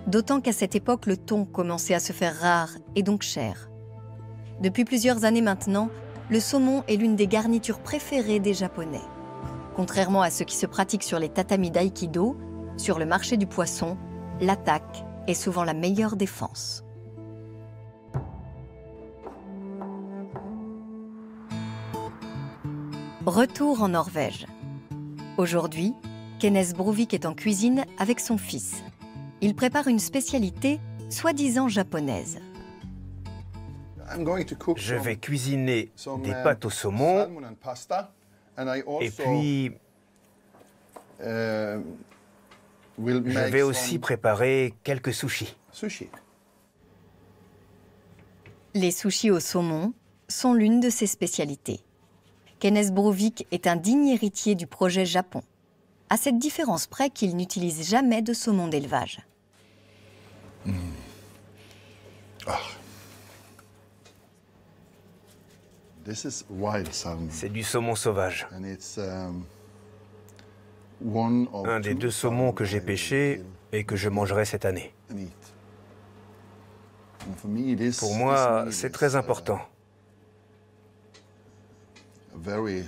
D'autant qu'à cette époque, le thon commençait à se faire rare et donc cher. Depuis plusieurs années maintenant, le saumon est l'une des garnitures préférées des Japonais. Contrairement à ce qui se pratique sur les tatamis d'aïkido, sur le marché du poisson, l'attaque est souvent la meilleure défense. Retour en Norvège. Aujourd'hui, Kenneth Brovik est en cuisine avec son fils. Il prépare une spécialité soi-disant japonaise. Je vais cuisiner des pâtes au saumon et puis je vais aussi préparer quelques sushis. Les sushis au saumon sont l'une de ses spécialités. Kenneth Brovik est un digne héritier du projet Japon, à cette différence près qu'il n'utilise jamais de saumon d'élevage. C'est du saumon sauvage. Un des 2 saumons que j'ai pêchés et que je mangerai cette année. Pour moi, c'est très important.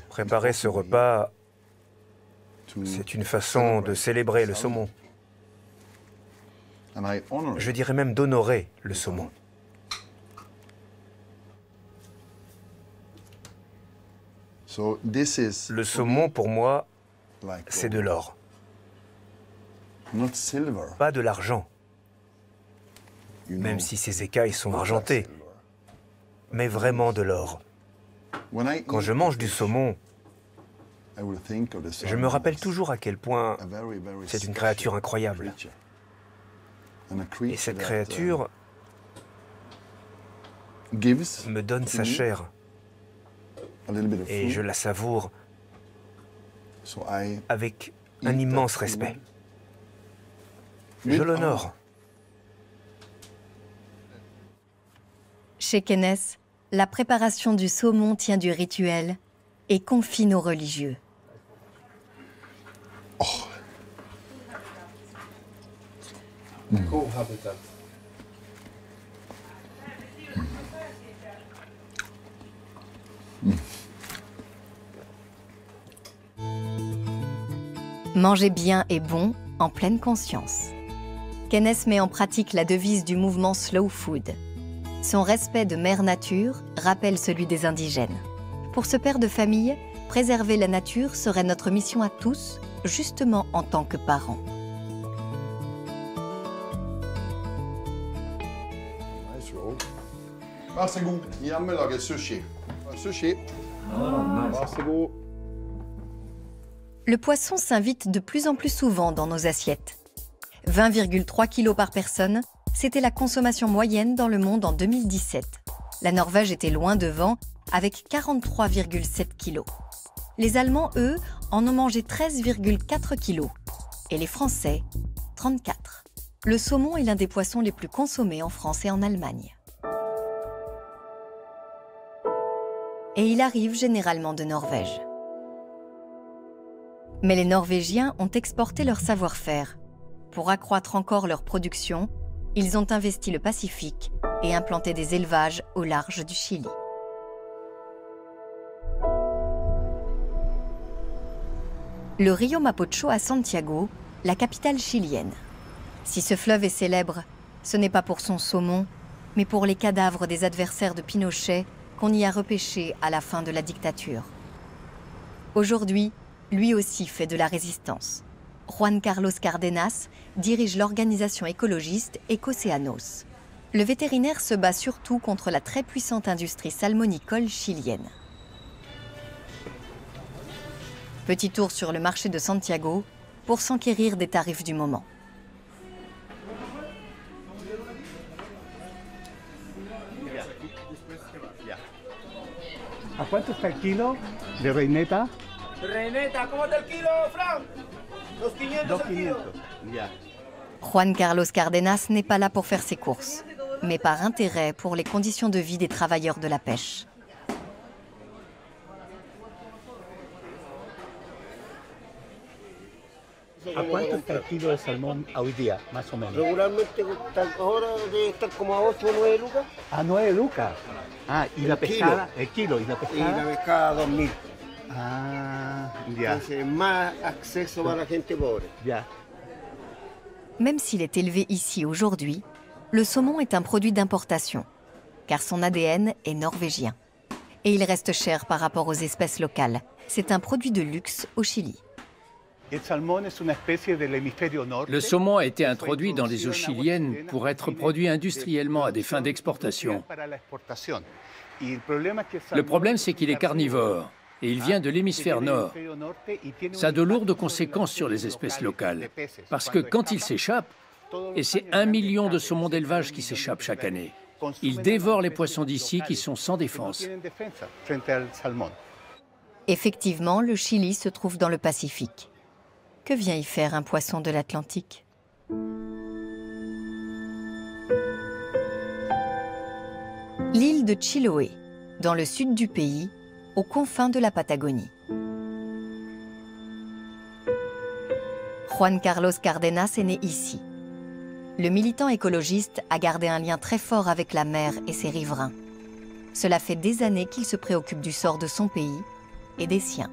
Préparer ce repas, c'est une façon de célébrer le saumon. Je dirais même d'honorer le saumon. Le saumon, pour moi, c'est de l'or. Pas de l'argent, même si ces écailles sont argentées, mais vraiment de l'or. Quand je mange du saumon, je me rappelle toujours à quel point c'est une créature incroyable. Et cette créature me donne sa chair. Et je la savoure avec un immense respect. Je l'honore. Chez Keynes, la préparation du saumon tient du rituel et confine aux religieux. Manger bien et bon en pleine conscience. Keynes met en pratique la devise du mouvement Slow Food. Son respect de Mère Nature rappelle celui des indigènes. Pour ce père de famille, préserver la nature serait notre mission à tous, justement en tant que parents. Varsågod, hjemme lager sushi. Sushi. Varsågod. Le poisson s'invite de plus en plus souvent dans nos assiettes. 20,3 kg par personne, c'était la consommation moyenne dans le monde en 2017. La Norvège était loin devant, avec 43,7 kg. Les Allemands, eux, en ont mangé 13,4 kg. Et les Français, 34. Le saumon est l'un des poissons les plus consommés en France et en Allemagne. Et il arrive généralement de Norvège. Mais les Norvégiens ont exporté leur savoir-faire. Pour accroître encore leur production, ils ont investi le Pacifique et implanté des élevages au large du Chili. Le Rio Mapocho à Santiago, la capitale chilienne. Si ce fleuve est célèbre, ce n'est pas pour son saumon, mais pour les cadavres des adversaires de Pinochet qu'on y a repêchés à la fin de la dictature. Aujourd'hui, lui aussi fait de la résistance. Juan Carlos Cardenas dirige l'organisation écologiste Ecocéanos. Le vétérinaire se bat surtout contre la très puissante industrie salmonicole chilienne. Petit tour sur le marché de Santiago pour s'enquérir des tarifs du moment. ¿A cuánto está el kilo de reineta? Reineta, ¿cómo está el kilo, Frank? 2.500 el kilo. Juan Carlos Cardenas n'est pas là pour faire ses courses, mais par intérêt pour les conditions de vie des travailleurs de la pêche. ¿A cuánto está el kilo de salmón hoy día, más o menos? Regularmente ahora debe estar como a 8 o 9 lucas. ¿A 9 lucas? Ah, ¿y la pescada? El kilo, ¿y la pescada? Y la pescada 2.000. Ah, ya. Entonces, más acceso para la gente pobre. Ya. Même s'il est élevé ici aujourd'hui, le saumon est un produit d'importation, car son ADN est norvégien. Et il reste cher par rapport aux espèces locales. C'est un produit de luxe au Chili. Le saumon a été introduit dans les eaux chiliennes pour être produit industriellement à des fins d'exportation. Le problème, c'est qu'il est carnivore et il vient de l'hémisphère nord. Ça a de lourdes conséquences sur les espèces locales, parce que quand il s'échappe, et c'est 1 million de saumons d'élevage qui s'échappent chaque année, il dévore les poissons d'ici qui sont sans défense. Effectivement, le Chili se trouve dans le Pacifique. Que vient y faire un poisson de l'Atlantique? L'île de Chiloé, dans le sud du pays, aux confins de la Patagonie. Juan Carlos Cardenas est né ici. Le militant écologiste a gardé un lien très fort avec la mer et ses riverains. Cela fait des années qu'il se préoccupe du sort de son pays et des siens.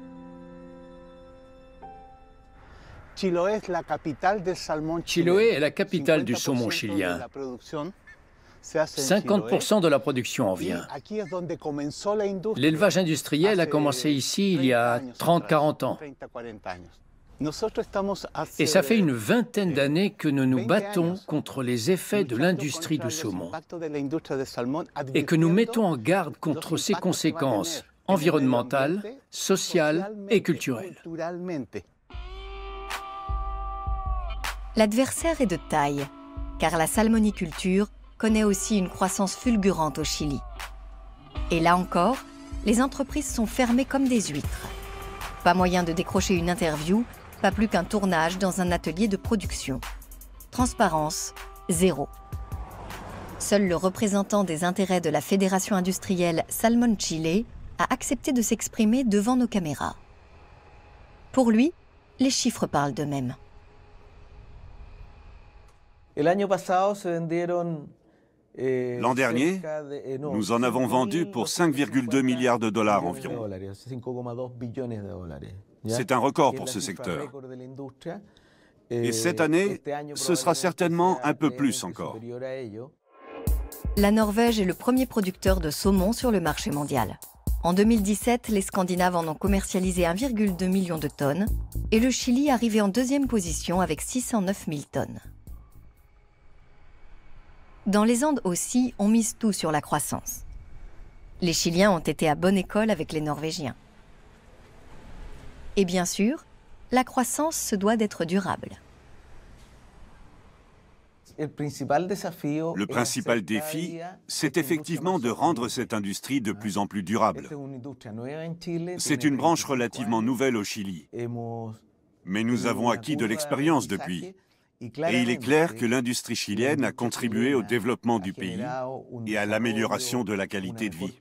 Chiloé est la capitale du saumon chilien. 50% de la production en vient. L'élevage industriel a commencé ici il y a 30-40 ans. Et ça fait une vingtaine d'années que nous nous battons contre les effets de l'industrie du saumon et que nous mettons en garde contre ses conséquences environnementales, sociales et culturelles. L'adversaire est de taille, car la salmoniculture connaît aussi une croissance fulgurante au Chili. Et là encore, les entreprises sont fermées comme des huîtres. Pas moyen de décrocher une interview, pas plus qu'un tournage dans un atelier de production. Transparence, zéro. Seul le représentant des intérêts de la Fédération industrielle Salmon Chile a accepté de s'exprimer devant nos caméras. Pour lui, les chiffres parlent d'eux-mêmes. L'an dernier, nous en avons vendu pour 5,2 milliards de dollars environ. C'est un record pour ce secteur. Et cette année, ce sera certainement un peu plus encore. La Norvège est le premier producteur de saumon sur le marché mondial. En 2017, les Scandinaves en ont commercialisé 1,2 million de tonnes et le Chili arrivait en deuxième position avec 609 000 tonnes. Dans les Andes aussi, on mise tout sur la croissance. Les Chiliens ont été à bonne école avec les Norvégiens. Et bien sûr, la croissance se doit d'être durable. Le principal défi, c'est effectivement de rendre cette industrie de plus en plus durable. C'est une branche relativement nouvelle au Chili, mais nous avons acquis de l'expérience depuis. Et il est clair que l'industrie chilienne a contribué au développement du pays et à l'amélioration de la qualité de vie.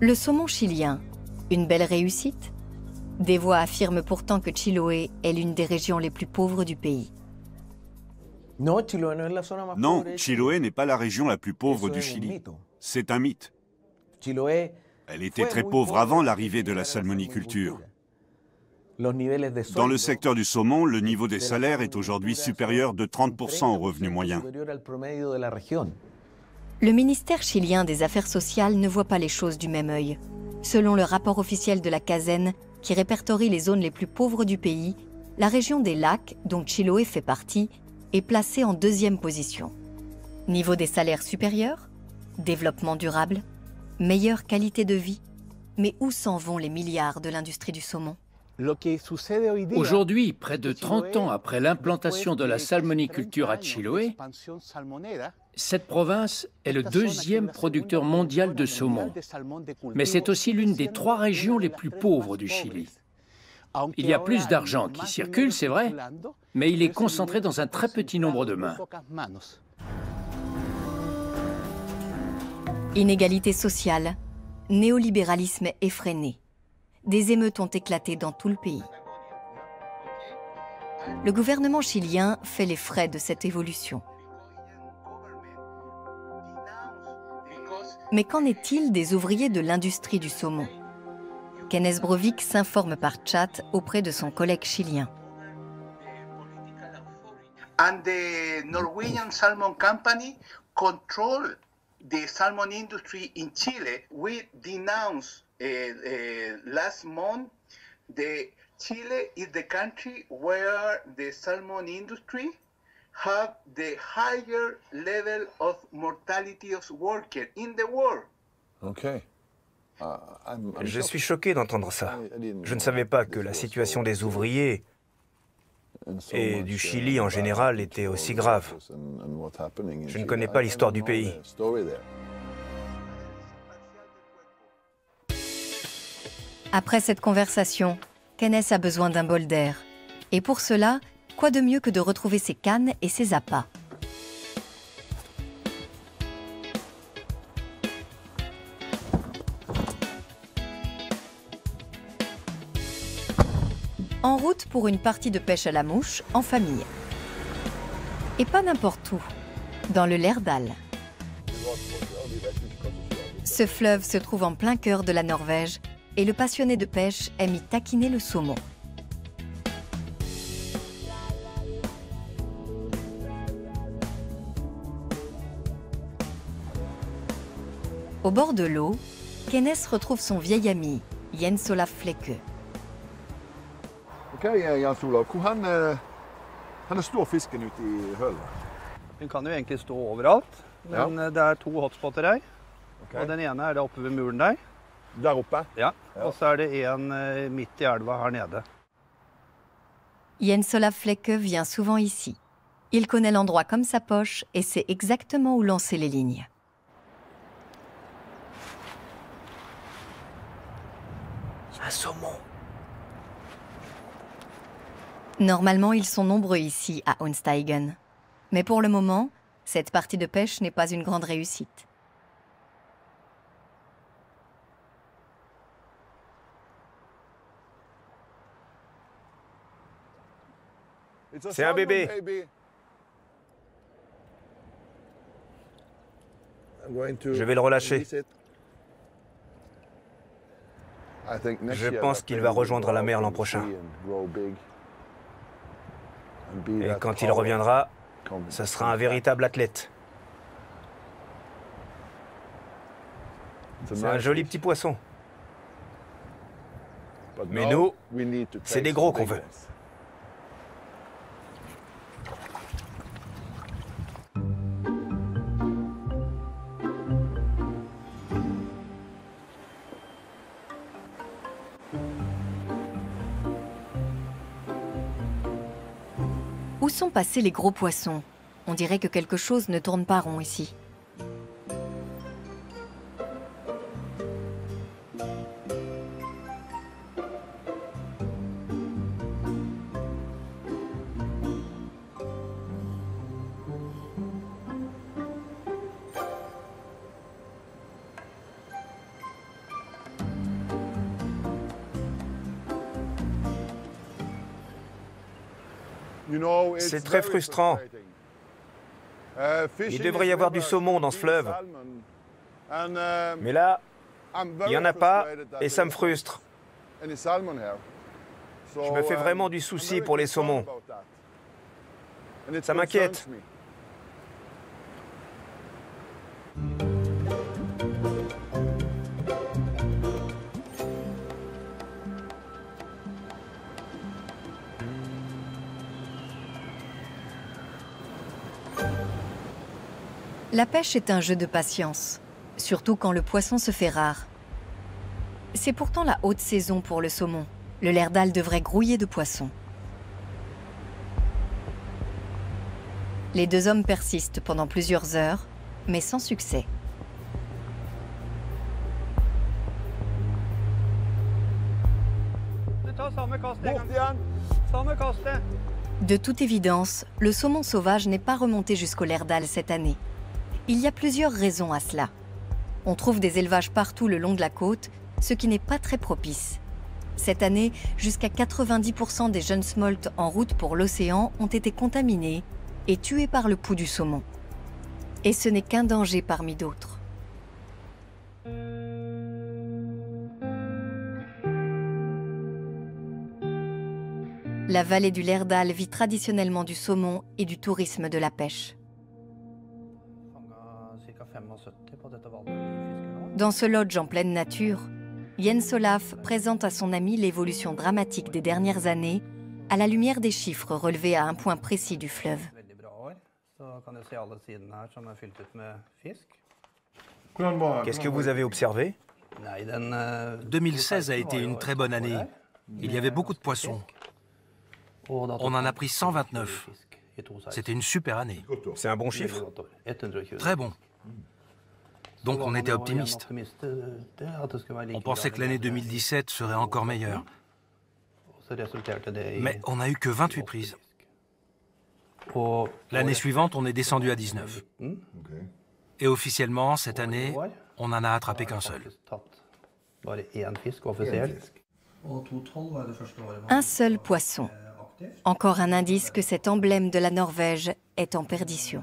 Le saumon chilien, une belle réussite? Des voix affirment pourtant que Chiloé est l'une des régions les plus pauvres du pays. Non, Chiloé n'est pas la région la plus pauvre du Chili. C'est un mythe. Elle était très pauvre avant l'arrivée de la salmoniculture. Dans le secteur du saumon, le niveau des salaires est aujourd'hui supérieur de 30% au revenu moyen. Le ministère chilien des Affaires sociales ne voit pas les choses du même œil. Selon le rapport officiel de la CASEN, qui répertorie les zones les plus pauvres du pays, la région des lacs, dont Chiloé fait partie, est placée en deuxième position. Niveau des salaires supérieurs, développement durable, meilleure qualité de vie. Mais où s'en vont les milliards de l'industrie du saumon ? Aujourd'hui, près de 30 ans après l'implantation de la salmoniculture à Chiloé, cette province est le deuxième producteur mondial de saumon. Mais c'est aussi l'une des 3 régions les plus pauvres du Chili. Il y a plus d'argent qui circule, c'est vrai, mais il est concentré dans un très petit nombre de mains. Inégalité sociale, néolibéralisme effréné. Des émeutes ont éclaté dans tout le pays. Le gouvernement chilien fait les frais de cette évolution. Mais qu'en est-il des ouvriers de l'industrie du saumon? Kenneth Brovik s'informe par chat auprès de son collègue chilien. And the Norwegian Salmon Company control the salmon industry in Chile. We denounce last month the Chile is the country where the salmon industry have the higher level of mortality of workers in the world. Okay. Je suis choqué d'entendre ça. Je ne savais pas que la situation des ouvriers et du Chili en général était aussi grave. Je ne connais pas l'histoire du pays. Après cette conversation, Kenneth a besoin d'un bol d'air. Et pour cela, quoi de mieux que de retrouver ses cannes et ses appâts. En route pour une partie de pêche à la mouche, en famille. Et pas n'importe où, dans le Lærdal. Ce fleuve se trouve en plein cœur de la Norvège et le passionné de pêche aime y taquiner le saumon. Au bord de l'eau, Kenneth retrouve son vieil ami, Jens Olaf Flekke. Ok, Jens Olaf, hvor står fisken ute i hølet? Den kan jo egentlig stå overalt, men det er 2 hotspotter her. Okay. Og den ene er da oppe ved muren der. Der oppe? Ja, og så er det en midt i elva her nede. Jens Olaf Flekke vient souvent ici. Il connaît l'endroit comme sa poche et sait exactement où lancer les lignes. Un saumon. Normalement, ils sont nombreux ici à Hohnsteigen. Mais pour le moment, cette partie de pêche n'est pas une grande réussite. C'est un bébé. Je vais le relâcher. Je pense qu'il va rejoindre la mer l'an prochain. Et quand il reviendra, ça sera un véritable athlète. C'est un joli petit poisson. Mais nous, c'est des gros qu'on veut. Où sont passés les gros poissons? On dirait que quelque chose ne tourne pas rond ici. C'est très frustrant. Il devrait y avoir du saumon dans ce fleuve. Mais là, il n'y en a pas et ça me frustre. Je me fais vraiment du souci pour les saumons. Ça m'inquiète. La pêche est un jeu de patience, surtout quand le poisson se fait rare. C'est pourtant la haute saison pour le saumon. Le Lærdal devrait grouiller de poissons. Les 2 hommes persistent pendant plusieurs heures, mais sans succès. De toute évidence, le saumon sauvage n'est pas remonté jusqu'au Lærdal cette année. Il y a plusieurs raisons à cela. On trouve des élevages partout le long de la côte, ce qui n'est pas très propice. Cette année, jusqu'à 90% des jeunes smolts en route pour l'océan ont été contaminés et tués par le pouls du saumon. Et ce n'est qu'un danger parmi d'autres. La vallée du Lærdal vit traditionnellement du saumon et du tourisme de la pêche. Dans ce lodge en pleine nature, Jens Olaf présente à son ami l'évolution dramatique des dernières années à la lumière des chiffres relevés à un point précis du fleuve. Qu'est-ce que vous avez observé? 2016 a été une très bonne année. Il y avait beaucoup de poissons. On en a pris 129. C'était une super année. C'est un bon chiffre? Très bon. Donc on était optimiste. On pensait que l'année 2017 serait encore meilleure. Mais on n'a eu que 28 prises. L'année suivante, on est descendu à 19. Et officiellement, cette année, on n'en a attrapé qu'un seul. Un seul poisson. Encore un indice que cet emblème de la Norvège est en perdition.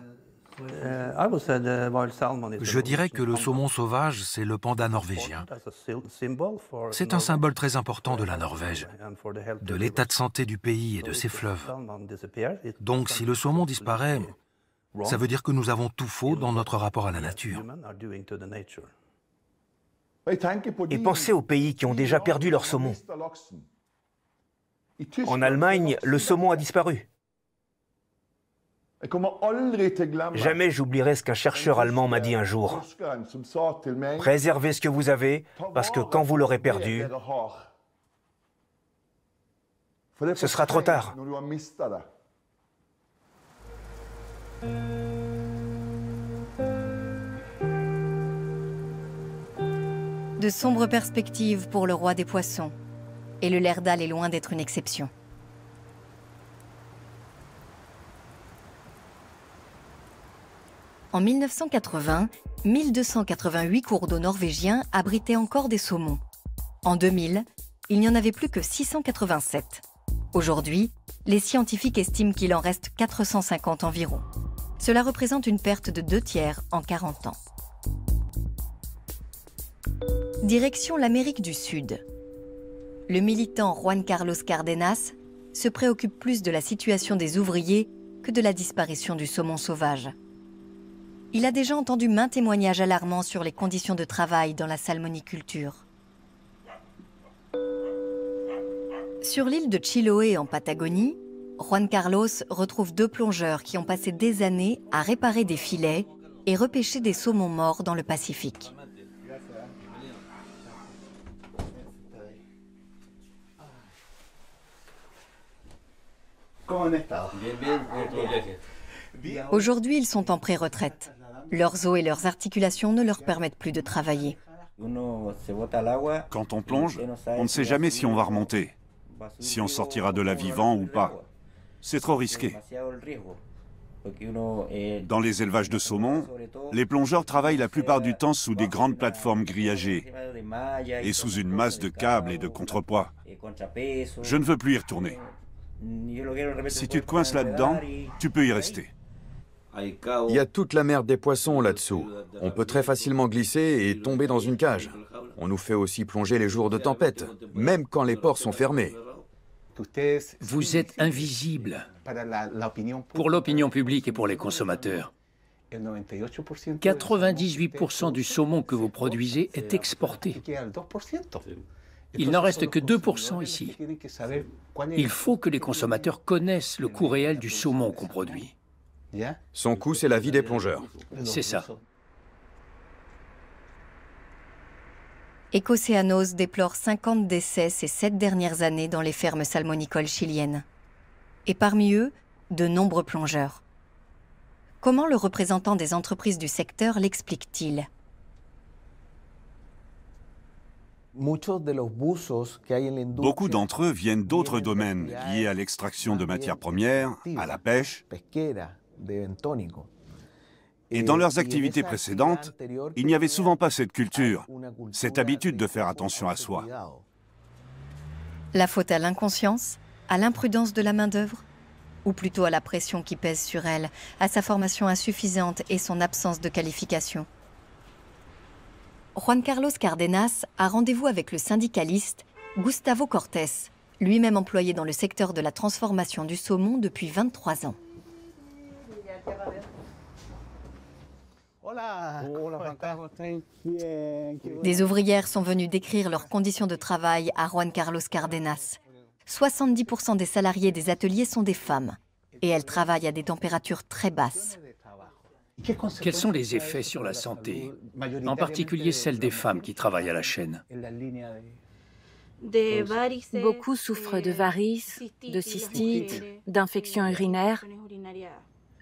Je dirais que le saumon sauvage, c'est le panda norvégien. C'est un symbole très important de la Norvège, de l'état de santé du pays et de ses fleuves. Donc si le saumon disparaît, ça veut dire que nous avons tout faux dans notre rapport à la nature. Et pensez aux pays qui ont déjà perdu leur saumon. En Allemagne, le saumon a disparu. Jamais j'oublierai ce qu'un chercheur allemand m'a dit un jour. Préservez ce que vous avez, parce que quand vous l'aurez perdu, ce sera trop tard. De sombres perspectives pour le roi des poissons. Et le Lerdal est loin d'être une exception. En 1980, 1288 cours d'eau norvégiens abritaient encore des saumons. En 2000, il n'y en avait plus que 687. Aujourd'hui, les scientifiques estiment qu'il en reste 450 environ. Cela représente une perte de 2/3 en 40 ans. Direction l'Amérique du Sud. Le militant Juan Carlos Cárdenas se préoccupe plus de la situation des ouvriers que de la disparition du saumon sauvage. Il a déjà entendu maints témoignages alarmants sur les conditions de travail dans la salmoniculture. Sur l'île de Chiloé en Patagonie, Juan Carlos retrouve 2 plongeurs qui ont passé des années à réparer des filets et repêcher des saumons morts dans le Pacifique. Aujourd'hui, ils sont en pré-retraite. Leurs os et leurs articulations ne leur permettent plus de travailler. Quand on plonge, on ne sait jamais si on va remonter, si on sortira de là vivant ou pas. C'est trop risqué. Dans les élevages de saumon, les plongeurs travaillent la plupart du temps sous des grandes plateformes grillagées et sous une masse de câbles et de contrepoids. Je ne veux plus y retourner. Si tu te coinces là-dedans, tu peux y rester. Il y a toute la merde des poissons là-dessous. On peut très facilement glisser et tomber dans une cage. On nous fait aussi plonger les jours de tempête, même quand les ports sont fermés. Vous êtes invisible pour l'opinion publique et pour les consommateurs. 98% du saumon que vous produisez est exporté. Il n'en reste que 2% ici. Il faut que les consommateurs connaissent le coût réel du saumon qu'on produit. Son coût, c'est la vie des plongeurs. C'est ça. Ecocéanos déplore 50 décès ces 7 dernières années dans les fermes salmonicoles chiliennes. Et parmi eux, de nombreux plongeurs. Comment le représentant des entreprises du secteur l'explique-t-il ? Beaucoup d'entre eux viennent d'autres domaines liés à l'extraction de matières premières, à la pêche. Et dans leurs activités précédentes, il n'y avait souvent pas cette culture, cette habitude de faire attention à soi. La faute à l'inconscience, à l'imprudence de la main-d'œuvre, ou plutôt à la pression qui pèse sur elle, à sa formation insuffisante et son absence de qualification. Juan Carlos Cárdenas a rendez-vous avec le syndicaliste Gustavo Cortés, lui-même employé dans le secteur de la transformation du saumon depuis 23 ans. Des ouvrières sont venues décrire leurs conditions de travail à Juan Carlos Cárdenas. 70% des salariés des ateliers sont des femmes et elles travaillent à des températures très basses. Quels sont les effets sur la santé, en particulier celle des femmes qui travaillent à la chaîne? Beaucoup souffrent de varices, de cystites, d'infections urinaires,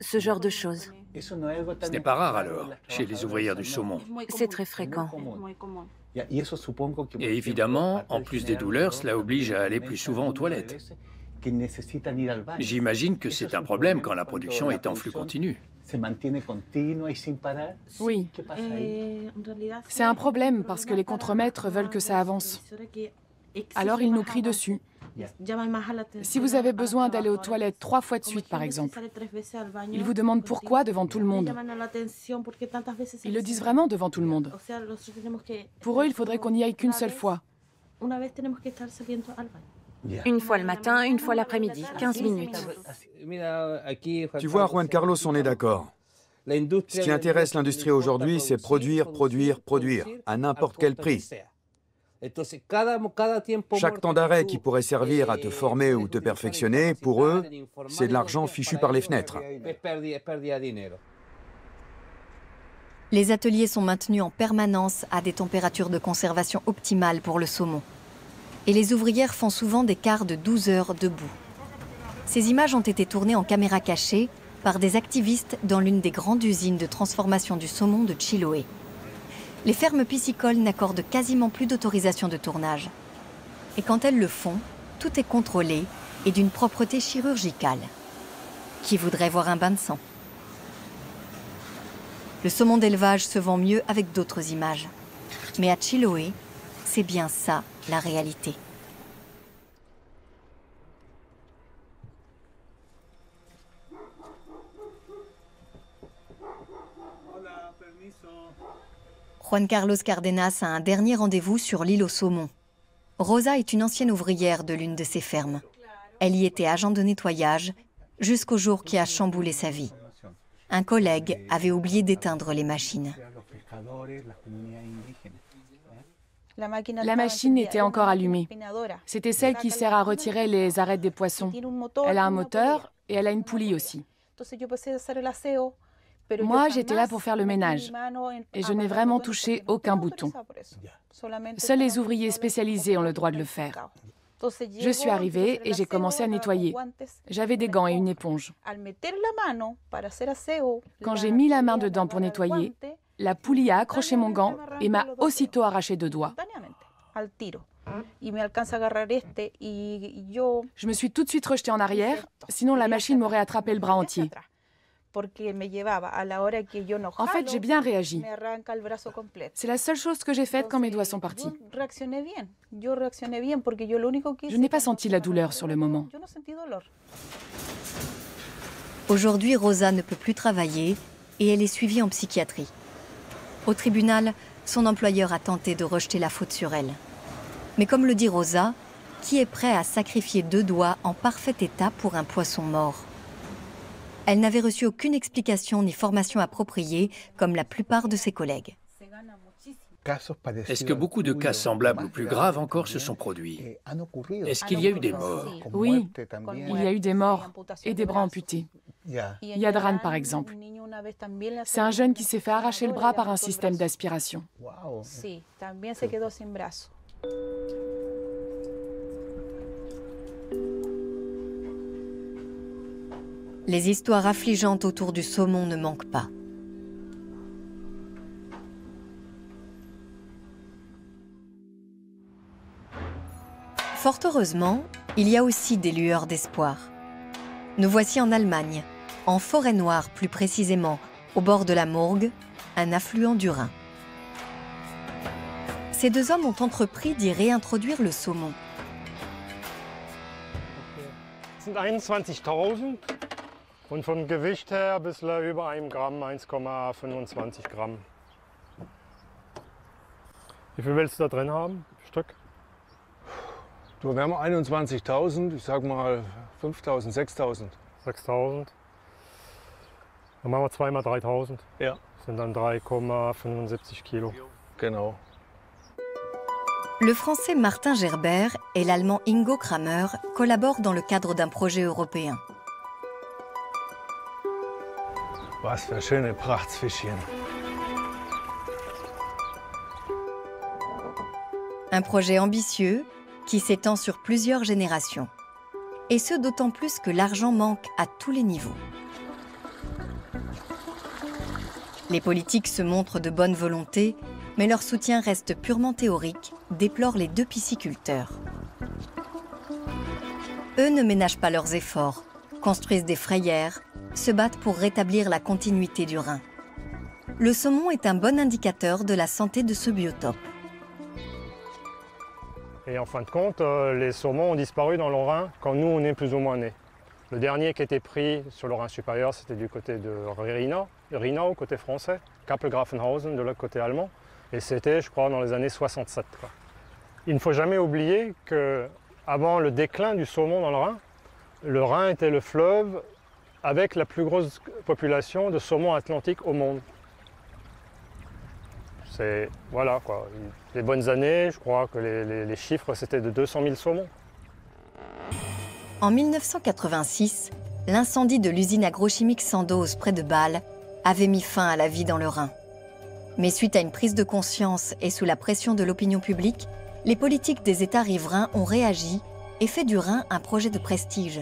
ce genre de choses. Ce n'est pas rare alors, chez les ouvrières du saumon. C'est très fréquent. Et évidemment, en plus des douleurs, cela oblige à aller plus souvent aux toilettes. J'imagine que c'est un problème quand la production est en flux continu. Oui. C'est un problème parce que les contremaîtres veulent que ça avance. Alors ils nous crient dessus. Si vous avez besoin d'aller aux toilettes 3 fois de suite, par exemple, ils vous demandent pourquoi devant tout le monde. Ils le disent vraiment devant tout le monde. Pour eux, il faudrait qu'on n'y aille qu'une seule fois. Une fois le matin, une fois l'après-midi, 15 minutes. Tu vois, Juan Carlos, on est d'accord. Ce qui intéresse l'industrie aujourd'hui, c'est produire, produire, produire, à n'importe quel prix. Chaque temps d'arrêt qui pourrait servir à te former ou te perfectionner, pour eux, c'est de l'argent fichu par les fenêtres. Les ateliers sont maintenus en permanence à des températures de conservation optimales pour le saumon. Et les ouvrières font souvent des quarts de 12 heures debout. Ces images ont été tournées en caméra cachée par des activistes dans l'une des grandes usines de transformation du saumon de Chiloé. Les fermes piscicoles n'accordent quasiment plus d'autorisation de tournage. Et quand elles le font, tout est contrôlé et d'une propreté chirurgicale. Qui voudrait voir un bain de sang ? Le saumon d'élevage se vend mieux avec d'autres images. Mais à Chiloé, c'est bien ça la réalité. Juan Carlos Cardenas a un dernier rendez-vous sur l'île aux saumons. Rosa est une ancienne ouvrière de l'une de ces fermes. Elle y était agent de nettoyage jusqu'au jour qui a chamboulé sa vie. Un collègue avait oublié d'éteindre les machines. La machine était encore allumée. C'était celle qui sert à retirer les arêtes des poissons. Elle a un moteur et elle a une poulie aussi. Moi, j'étais là pour faire le ménage et je n'ai vraiment touché aucun bouton. Seuls les ouvriers spécialisés ont le droit de le faire. Je suis arrivée et j'ai commencé à nettoyer. J'avais des gants et une éponge. Quand j'ai mis la main dedans pour nettoyer, la poulie a accroché mon gant et m'a aussitôt arraché 2 doigts. Je me suis tout de suite rejetée en arrière, sinon la machine m'aurait attrapé le bras entier. En fait, j'ai bien réagi. C'est la seule chose que j'ai faite quand mes doigts sont partis. Je n'ai pas senti la douleur sur le moment. Aujourd'hui, Rosa ne peut plus travailler et elle est suivie en psychiatrie. Au tribunal, son employeur a tenté de rejeter la faute sur elle. Mais comme le dit Rosa, qui est prêt à sacrifier 2 doigts en parfait état pour un poisson mort ? Elle n'avait reçu aucune explication ni formation appropriée, comme la plupart de ses collègues. Est-ce que beaucoup de cas semblables ou plus graves encore se sont produits? Est-ce qu'il y a eu des morts? Oui, il y a eu des morts et des bras amputés. Yadran, par exemple. C'est un jeune qui s'est fait arracher le bras par un système d'aspiration. Les histoires affligeantes autour du saumon ne manquent pas. Fort heureusement, il y a aussi des lueurs d'espoir. Nous voici en Allemagne, en Forêt-Noire plus précisément, au bord de la Murg, un affluent du Rhin. Ces 2 hommes ont entrepris d'y réintroduire le saumon. C'est 21.000 und vom Gewicht her ein bisschen über 1 Gramm, 1,25 Gramm. Wie viel willst du da drin haben, Stück? Du, wir haben 21.000, ich sag mal 5.000, 6.000. 6.000. Dann machen wir 2 mal 3.000. Ja. Das sind dann 3,75 Kilo. Genau. Le Français Martin Gerbert et l'Allemand Ingo Kramer collaborent dans le cadre d'un projet européen. Was für schöne Prachtfischchen. Un projet ambitieux qui s'étend sur plusieurs générations. Et ce d'autant plus que l'argent manque à tous les niveaux. Les politiques se montrent de bonne volonté, mais leur soutien reste purement théorique, déplorent les 2 pisciculteurs. Eux ne ménagent pas leurs efforts, construisent des frayères, se battent pour rétablir la continuité du Rhin. Le saumon est un bon indicateur de la santé de ce biotope. Et en fin de compte, les saumons ont disparu dans le Rhin quand nous, on est plus ou moins nés. Le dernier qui a été pris sur le Rhin supérieur, c'était du côté de Rhinau, côté français, Kappelgrafenhausen, de l'autre côté allemand. Et c'était, je crois, dans les années 67. Quoi. Il ne faut jamais oublier qu'avant le déclin du saumon dans le Rhin était le fleuve avec la plus grosse population de saumon atlantique au monde. C'est, voilà quoi, les bonnes années, je crois que les chiffres c'était de 200 000 saumons. En 1986, l'incendie de l'usine agrochimique Sandoz près de Bâle avait mis fin à la vie dans le Rhin. Mais suite à une prise de conscience et sous la pression de l'opinion publique, les politiques des États riverains ont réagi et fait du Rhin un projet de prestige.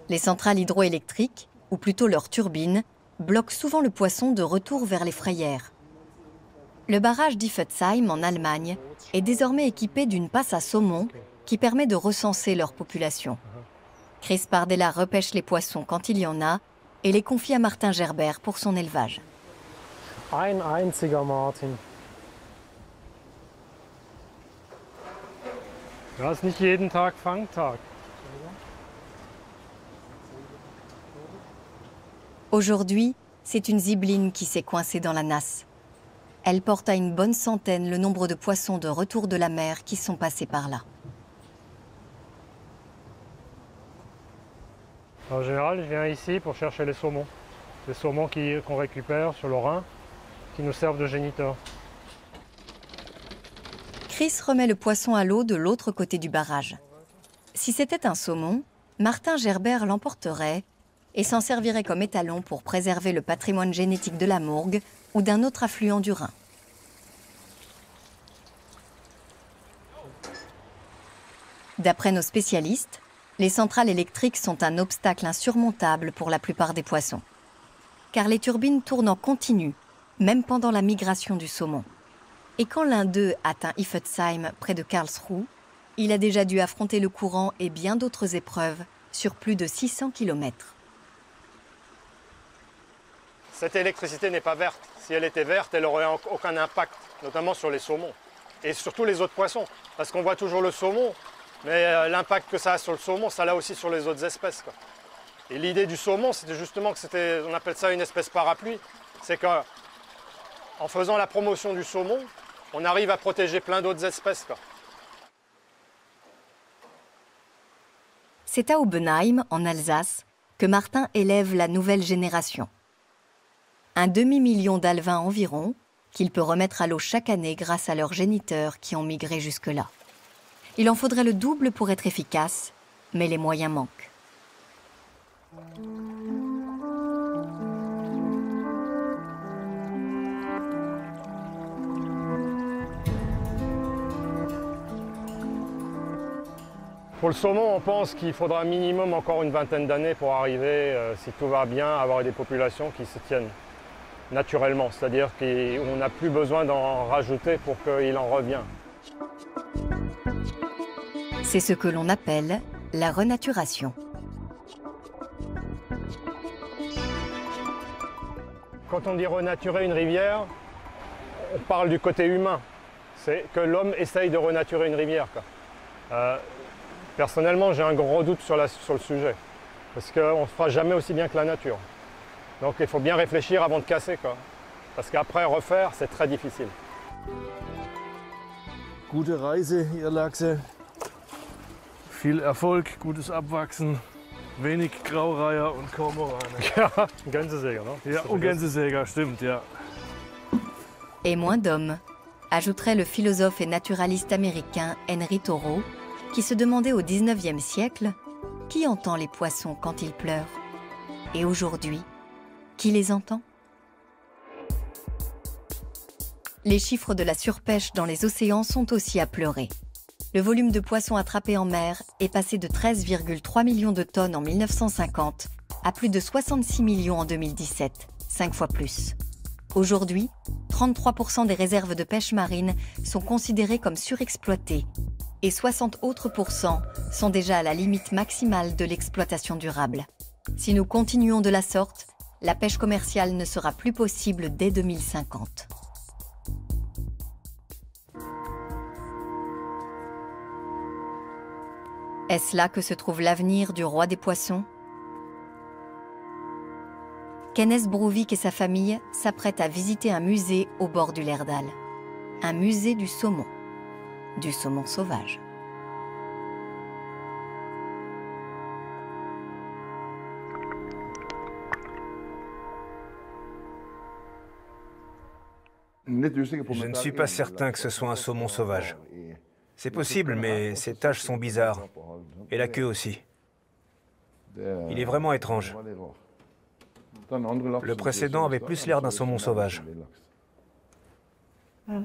Les centrales hydroélectriques, ou plutôt leurs turbines, bloquent souvent le poisson de retour vers les frayères. Le barrage d'Iffezheim en Allemagne est désormais équipé d'une passe à saumon qui permet de recenser leur population. Chris Pardella repêche les poissons quand il y en a et les confie à Martin Gerber pour son élevage. Ein einziger Martin. Das ist nicht jeden Tag Fangtag. Aujourd'hui, c'est une zibeline qui s'est coincée dans la nasse. Elle porte à une bonne centaine le nombre de poissons de retour de la mer qui sont passés par là. En général, je viens ici pour chercher les saumons. Les saumons qu'on récupère sur le Rhin, qui nous servent de géniteurs. Chris remet le poisson à l'eau de l'autre côté du barrage. Si c'était un saumon, Martin Gerber l'emporterait et s'en servirait comme étalon pour préserver le patrimoine génétique de la Mourgue ou d'un autre affluent du Rhin. D'après nos spécialistes, les centrales électriques sont un obstacle insurmontable pour la plupart des poissons. Car les turbines tournent en continu, même pendant la migration du saumon. Et quand l'un d'eux atteint Iffezheim, près de Karlsruhe, il a déjà dû affronter le courant et bien d'autres épreuves sur plus de 600 km. Cette électricité n'est pas verte. Si elle était verte, elle n'aurait aucun impact, notamment sur les saumons. Et surtout les autres poissons. Parce qu'on voit toujours le saumon, mais l'impact que ça a sur le saumon, ça l'a aussi sur les autres espèces, quoi. Et l'idée du saumon, c'était justement que c'était, on appelle ça une espèce parapluie. C'est qu'en faisant la promotion du saumon, on arrive à protéger plein d'autres espèces, quoi. C'est à Aubenheim, en Alsace, que Martin élève la nouvelle génération. Un demi-million d'alevins environ, qu'il peut remettre à l'eau chaque année grâce à leurs géniteurs qui ont migré jusque-là. Il en faudrait le double pour être efficace, mais les moyens manquent. Pour le saumon, on pense qu'il faudra minimum encore une vingtaine d'années pour arriver, si tout va bien, à avoir des populations qui se tiennent naturellement. C'est-à-dire qu'on n'a plus besoin d'en rajouter pour qu'il en revienne. C'est ce que l'on appelle la renaturation. Quand on dit renaturer une rivière, on parle du côté humain. C'est que l'homme essaye de renaturer une rivière, quoi. Personnellement, j'ai un gros doute sur le sujet. Parce qu'on ne fera jamais aussi bien que la nature. Donc il faut bien réfléchir avant de casser, quoi. Parce qu'après, refaire, c'est très difficile. Gute Reise, ihr Lachse. Viel Erfolg, gutes Abwachsen, wenig Graureiher und Kormorane. Ja, Gänsesäger, non? Ja, und Gänsesäger, stimmt, ja. Et moins d'hommes, ajouterait le philosophe et naturaliste américain Henry Thoreau, qui se demandait au XIXe siècle qui entend les poissons quand ils pleurent. Et aujourd'hui, qui les entend? Les chiffres de la surpêche dans les océans sont aussi à pleurer. Le volume de poissons attrapés en mer est passé de 13,3 millions de tonnes en 1950 à plus de 66 millions en 2017, 5 fois plus. Aujourd'hui, 33% des réserves de pêche marine sont considérées comme surexploitées et 60 autres % sont déjà à la limite maximale de l'exploitation durable. Si nous continuons de la sorte, la pêche commerciale ne sera plus possible dès 2050. Est-ce là que se trouve l'avenir du roi des poissons? Kenneth Brouvik et sa famille s'apprêtent à visiter un musée au bord du Lerdal. Un musée du saumon sauvage. Je ne suis pas certain que ce soit un saumon sauvage. C'est possible, mais ses taches sont bizarres. Et la queue aussi. Il est vraiment étrange. Le précédent avait plus l'air d'un saumon sauvage.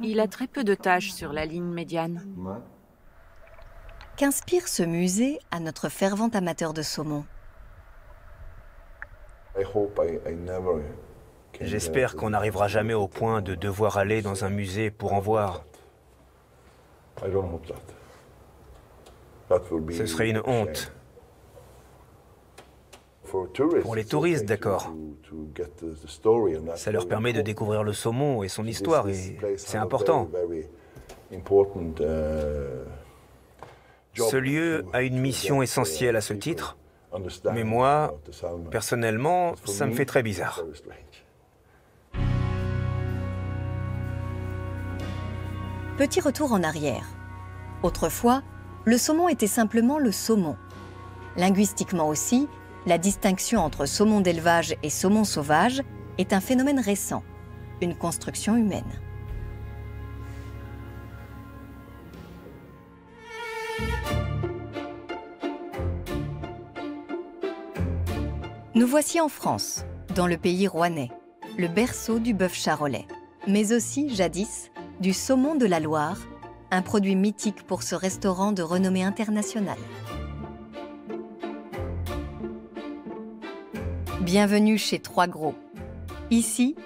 Il a très peu de taches sur la ligne médiane. Qu'inspire ce musée à notre fervent amateur de saumon? J'espère qu'on n'arrivera jamais au point de devoir aller dans un musée pour en voir. Ce serait une honte. Pour les touristes, d'accord. Ça leur permet de découvrir le saumon et son histoire, et c'est important. Ce lieu a une mission essentielle à ce titre, mais moi, personnellement, ça me fait très bizarre. Petit retour en arrière. Autrefois, le saumon était simplement le saumon. Linguistiquement aussi, la distinction entre saumon d'élevage et saumon sauvage est un phénomène récent, une construction humaine. Nous voici en France, dans le pays rouennais, le berceau du bœuf charolais, mais aussi, jadis, du saumon de la Loire, un produit mythique pour ce restaurant de renommée internationale. Bienvenue chez Trois Gros. Ici,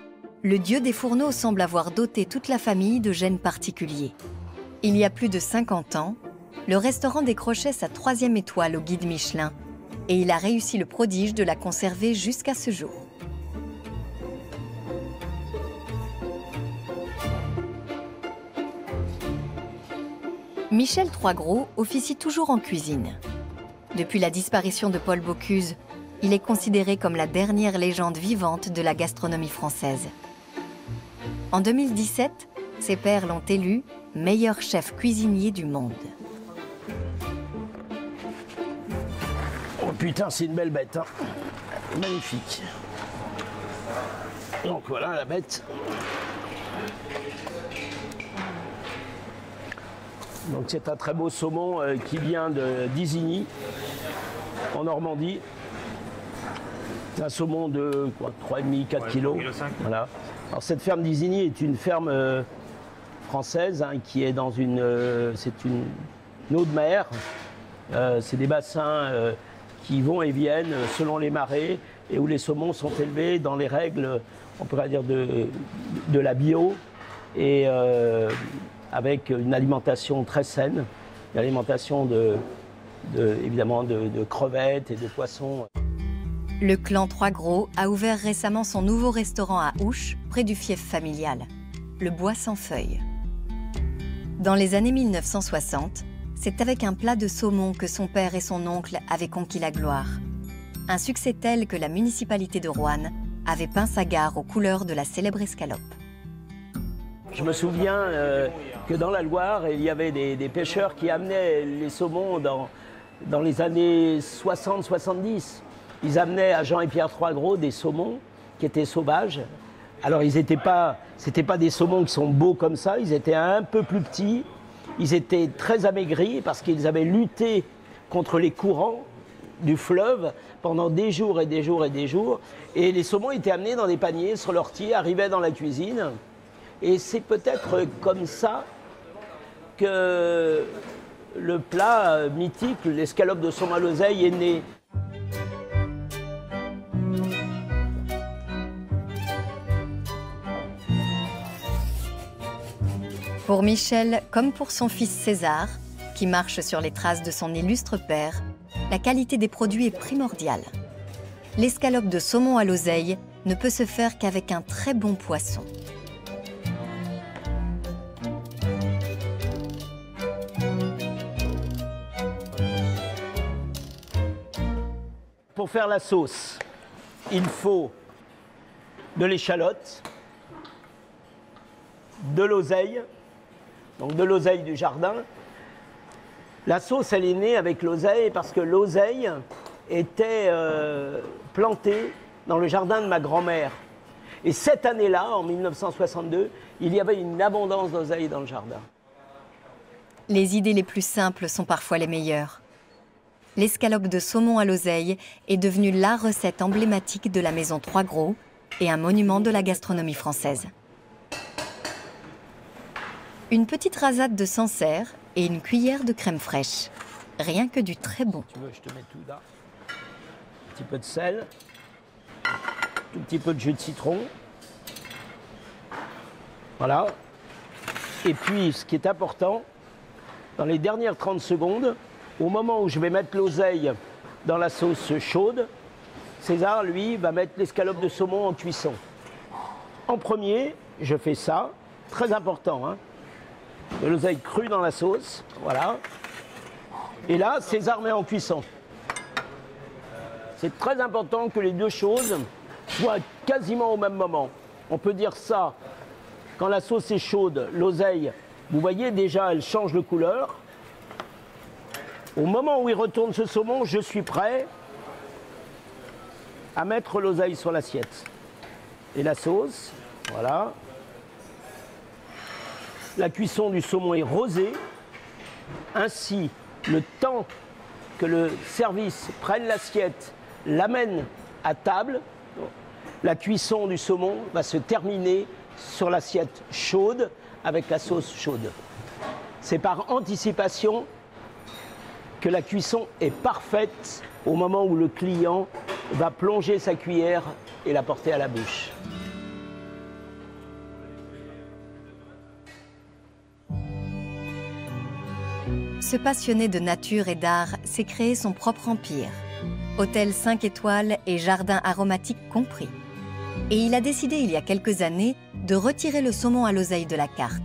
le dieu des fourneaux semble avoir doté toute la famille de gènes particuliers. Il y a plus de 50 ans, le restaurant décrochait sa 3e étoile au guide Michelin et il a réussi le prodige de la conserver jusqu'à ce jour. Michel Trois Gros officie toujours en cuisine. Depuis la disparition de Paul Bocuse, il est considéré comme la dernière légende vivante de la gastronomie française. En 2017, ses pairs l'ont élu meilleur chef cuisinier du monde. Oh putain, c'est une belle bête, hein. Magnifique. Donc voilà la bête. Donc c'est un très beau saumon qui vient d'Isigny, en Normandie. C'est un saumon de 3,5-4 kg. Voilà. Alors cette ferme d'Isigny est une ferme française hein, qui est dans c'est une eau de mer. C'est des bassins qui vont et viennent selon les marées et où les saumons sont élevés dans les règles, on pourrait dire, de la bio et avec une alimentation très saine, une alimentation évidemment de crevettes et de poissons. Le clan Trois Gros a ouvert récemment son nouveau restaurant à Ouche, près du fief familial, le Bois sans feuilles. Dans les années 1960, c'est avec un plat de saumon que son père et son oncle avaient conquis la gloire. Un succès tel que la municipalité de Roanne avait peint sa gare aux couleurs de la célèbre escalope. Je me souviens que dans la Loire, il y avait des pêcheurs qui amenaient les saumons dans les années 60-70. Ils amenaient à Jean et Pierre Trois Gros des saumons qui étaient sauvages. Alors c'était pas des saumons qui sont beaux comme ça, ils étaient un peu plus petits, ils étaient très amaigris parce qu'ils avaient lutté contre les courants du fleuve pendant des jours et des jours et des jours. Et les saumons étaient amenés dans des paniers sur l'ortie, arrivaient dans la cuisine. Et c'est peut-être comme ça que le plat mythique, l'escalope de saumon à l'oseille, est né. Pour Michel, comme pour son fils César, qui marche sur les traces de son illustre père, la qualité des produits est primordiale. L'escalope de saumon à l'oseille ne peut se faire qu'avec un très bon poisson. Pour faire la sauce, il faut de l'échalote, de l'oseille, donc de l'oseille du jardin. La sauce, elle est née avec l'oseille parce que l'oseille était plantée dans le jardin de ma grand-mère. Et cette année-là, en 1962, il y avait une abondance d'oseille dans le jardin. Les idées les plus simples sont parfois les meilleures. L'escalope de saumon à l'oseille est devenue la recette emblématique de la maison Trois Gros et un monument de la gastronomie française. Une petite rasade de Sancerre et une cuillère de crème fraîche. Rien que du très bon. Tu veux, je te mets tout là. Un petit peu de sel, tout petit peu de jus de citron. Voilà. Et puis, ce qui est important, dans les dernières 30 secondes, au moment où je vais mettre l'oseille dans la sauce chaude, César, lui, va mettre l'escalope de saumon en cuisson. En premier, je fais ça, très important, hein. De l'oseille crue dans la sauce, voilà. Et là, César met en cuisson. C'est très important que les deux choses soient quasiment au même moment. On peut dire ça, quand la sauce est chaude, l'oseille, vous voyez déjà, elle change de couleur. Au moment où il retourne ce saumon, je suis prêt à mettre l'oseille sur l'assiette. Et la sauce, voilà. La cuisson du saumon est rosée. Ainsi, le temps que le service prenne l'assiette, l'amène à table, la cuisson du saumon va se terminer sur l'assiette chaude avec la sauce chaude. C'est par anticipation que la cuisson est parfaite au moment où le client va plonger sa cuillère et la porter à la bouche. Ce passionné de nature et d'art s'est créé son propre empire, hôtel 5 étoiles et jardin aromatique compris. Et il a décidé il y a quelques années de retirer le saumon à l'oseille de la carte.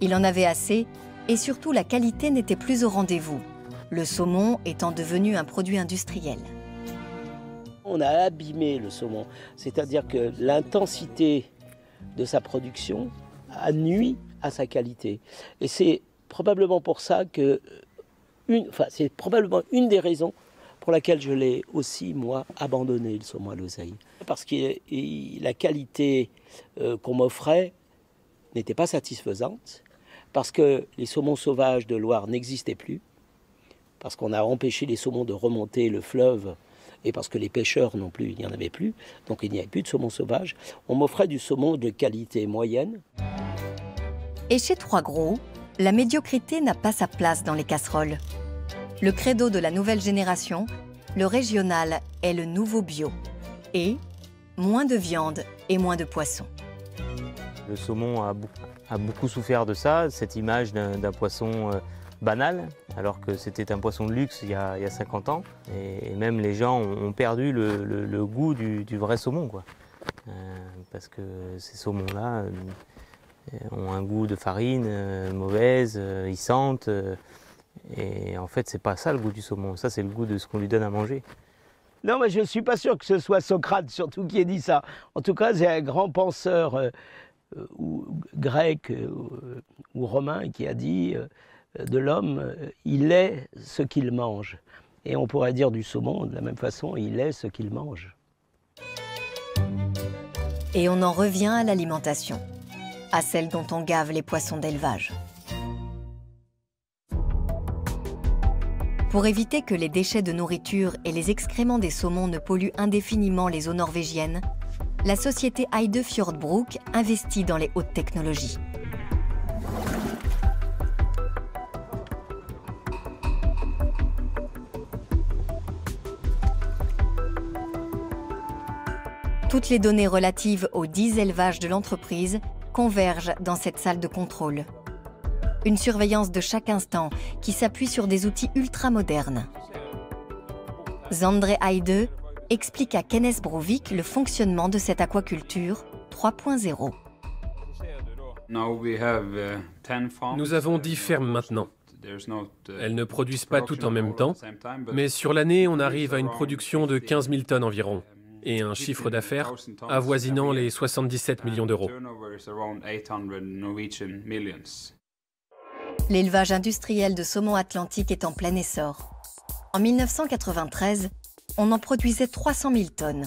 Il en avait assez et surtout la qualité n'était plus au rendez-vous, le saumon étant devenu un produit industriel. On a abîmé le saumon, c'est-à-dire que l'intensité de sa production a nui à sa qualité. Et c'est probablement pour ça que, c'est probablement une des raisons pour laquelle je l'ai aussi, moi, abandonné, le saumon à l'oseille. Parce que la qualité qu'on m'offrait n'était pas satisfaisante, parce que les saumons sauvages de Loire n'existaient plus, parce qu'on a empêché les saumons de remonter le fleuve, et parce que les pêcheurs non plus, il n'y en avait plus, donc il n'y avait plus de saumon sauvage. On m'offrait du saumon de qualité moyenne. Et chez Trois Gros, la médiocrité n'a pas sa place dans les casseroles. Le credo de la nouvelle génération, le régional est le nouveau bio. Et moins de viande et moins de poisson. Le saumon a beaucoup souffert de ça, cette image d'un poisson banal, alors que c'était un poisson de luxe il y a 50 ans. Et même les gens ont perdu le goût du vrai saumon, quoi. Parce que ces saumons-là ont un goût de farine mauvaise, ils sentent. Et en fait, c'est pas ça le goût du saumon, ça c'est le goût de ce qu'on lui donne à manger. Non, mais je ne suis pas sûr que ce soit Socrate surtout qui ait dit ça. En tout cas, c'est un grand penseur grec ou romain qui a dit de l'homme, il est ce qu'il mange. Et on pourrait dire du saumon de la même façon, il est ce qu'il mange. Et on en revient à l'alimentation, à celle dont on gave les poissons d'élevage. Pour éviter que les déchets de nourriture et les excréments des saumons ne polluent indéfiniment les eaux norvégiennes, la société Heide Fjordbruk investit dans les hautes technologies. Toutes les données relatives aux 10 élevages de l'entreprise convergent dans cette salle de contrôle. Une surveillance de chaque instant qui s'appuie sur des outils ultramodernes. Zandre Heide explique à Kenneth Brovik le fonctionnement de cette aquaculture 3.0. Nous avons 10 fermes maintenant. Elles ne produisent pas toutes en même temps, mais sur l'année, on arrive à une production de 15 000 tonnes environ et un chiffre d'affaires avoisinant les 77 millions d'euros. L'élevage industriel de saumon atlantique est en plein essor. En 1993, on en produisait 300 000 tonnes.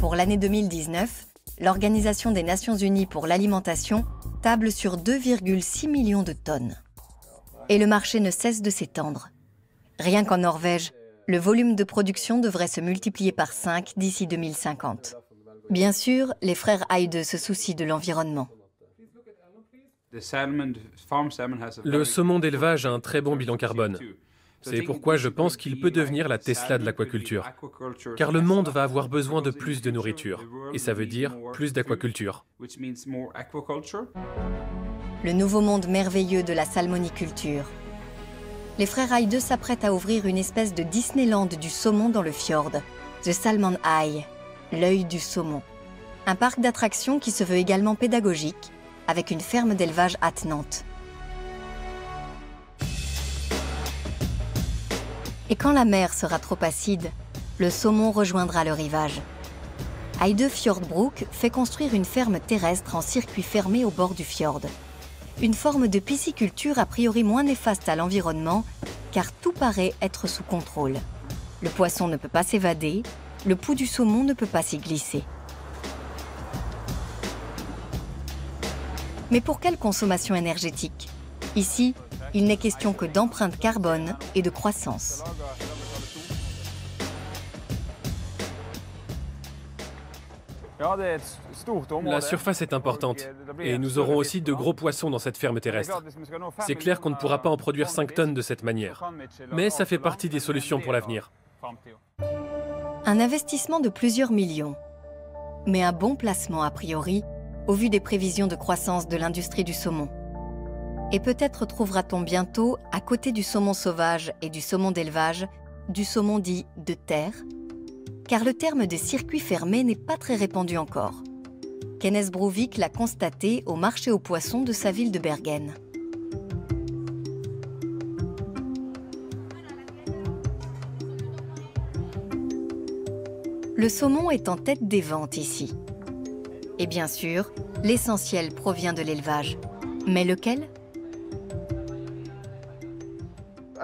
Pour l'année 2019, l'Organisation des Nations Unies pour l'alimentation table sur 2,6 millions de tonnes. Et le marché ne cesse de s'étendre. Rien qu'en Norvège, le volume de production devrait se multiplier par 5 d'ici 2050. Bien sûr, les frères Heide se soucient de l'environnement. Le saumon d'élevage a un très bon bilan carbone. C'est pourquoi je pense qu'il peut devenir la Tesla de l'aquaculture. Car le monde va avoir besoin de plus de nourriture. Et ça veut dire plus d'aquaculture. Le nouveau monde merveilleux de la salmoniculture. Les frères Heide s'apprêtent à ouvrir une espèce de Disneyland du saumon dans le fjord, The Salmon Eye, l'œil du saumon. Un parc d'attractions qui se veut également pédagogique, avec une ferme d'élevage attenante. Et quand la mer sera trop acide, le saumon rejoindra le rivage. Heide Fjordbruk fait construire une ferme terrestre en circuit fermé au bord du fjord. Une forme de pisciculture a priori moins néfaste à l'environnement, car tout paraît être sous contrôle. Le poisson ne peut pas s'évader, le pouls du saumon ne peut pas s'y glisser. Mais pour quelle consommation énergétique? Ici, il n'est question que d'empreinte carbone et de croissance. La surface est importante, et nous aurons aussi de gros poissons dans cette ferme terrestre. C'est clair qu'on ne pourra pas en produire 5 tonnes de cette manière, mais ça fait partie des solutions pour l'avenir. Un investissement de plusieurs millions, mais un bon placement a priori, au vu des prévisions de croissance de l'industrie du saumon. Et peut-être trouvera-t-on bientôt, à côté du saumon sauvage et du saumon d'élevage, du saumon dit de terre, car le terme de circuit fermé n'est pas très répandu encore. Kenneth Brouvik l'a constaté au marché aux poissons de sa ville de Bergen. Le saumon est en tête des ventes ici. Et bien sûr, l'essentiel provient de l'élevage. Mais lequel?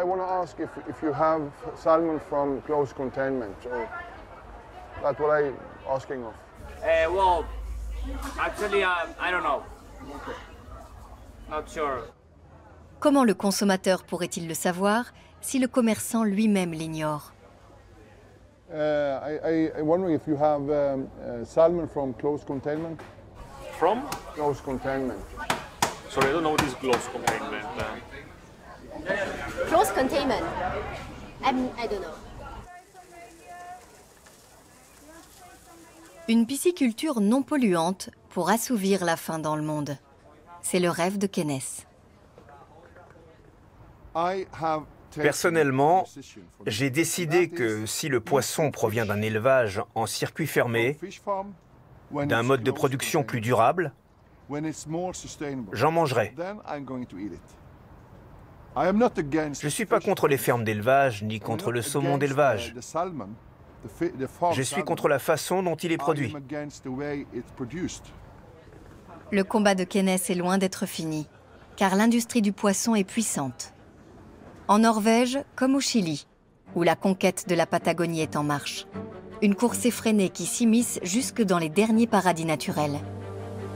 I want to ask if you have salmon from close containment. That's what I'm asking of. Well, actually, I don't know. Not sure. Comment le consommateur pourrait-il le savoir si le commerçant lui-même l'ignore? I'm wondering if you have salmon from close containment. From? Close containment. Sorry, I don't know what is close containment. Close containment? I don't know. Une pisciculture non polluante pour assouvir la faim dans le monde. C'est le rêve de Kenneth. Personnellement, j'ai décidé que si le poisson provient d'un élevage en circuit fermé, d'un mode de production plus durable, j'en mangerai. Je ne suis pas contre les fermes d'élevage ni contre le saumon d'élevage. Je suis contre la façon dont il est produit. Le combat de Kenneth est loin d'être fini, car l'industrie du poisson est puissante. En Norvège, comme au Chili, où la conquête de la Patagonie est en marche. Une course effrénée qui s'immisce jusque dans les derniers paradis naturels.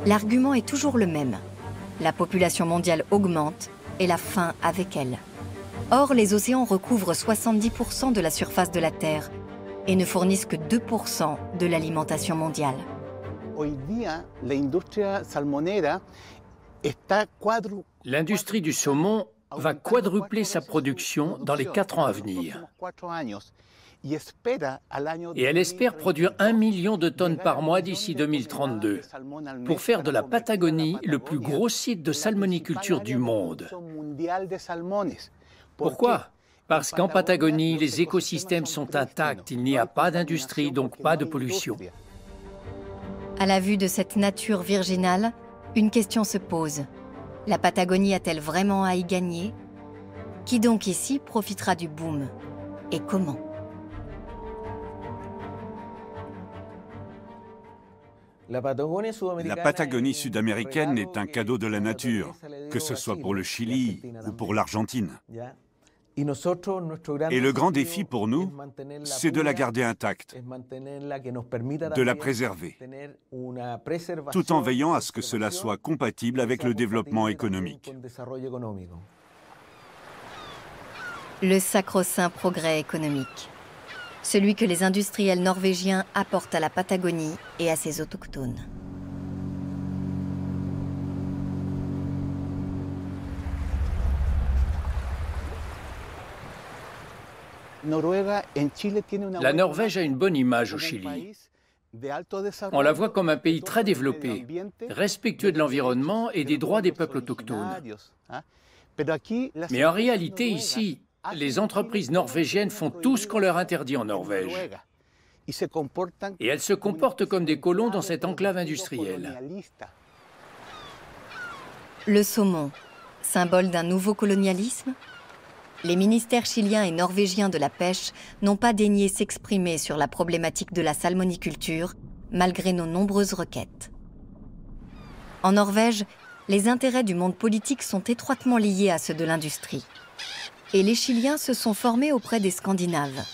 L'argument est toujours le même. La population mondiale augmente et la faim avec elle. Or, les océans recouvrent 70% de la surface de la Terre et ne fournissent que 2% de l'alimentation mondiale. L'industrie du saumon va quadrupler sa production dans les 4 ans à venir. Et elle espère produire 1 million de tonnes par mois d'ici 2032, pour faire de la Patagonie le plus gros site de salmoniculture du monde. Pourquoi? Parce qu'en Patagonie, les écosystèmes sont intacts, il n'y a pas d'industrie, donc pas de pollution. À la vue de cette nature virginale, une question se pose. La Patagonie a-t-elle vraiment à y gagner? Qui donc ici profitera du boom? Et comment? La Patagonie sud-américaine est un cadeau de la nature, que ce soit pour le Chili ou pour l'Argentine. Et le grand défi pour nous, c'est de la garder intacte, de la préserver, tout en veillant à ce que cela soit compatible avec le développement économique. Le sacro-saint progrès économique, celui que les industriels norvégiens apportent à la Patagonie et à ses autochtones. La Norvège a une bonne image au Chili. On la voit comme un pays très développé, respectueux de l'environnement et des droits des peuples autochtones. Mais en réalité, ici, les entreprises norvégiennes font tout ce qu'on leur interdit en Norvège. Et elles se comportent comme des colons dans cette enclave industrielle. Le saumon, symbole d'un nouveau colonialisme? Les ministères chiliens et norvégiens de la pêche n'ont pas daigné s'exprimer sur la problématique de la salmoniculture, malgré nos nombreuses requêtes. En Norvège, les intérêts du monde politique sont étroitement liés à ceux de l'industrie. Et les Chiliens se sont formés auprès des Scandinaves.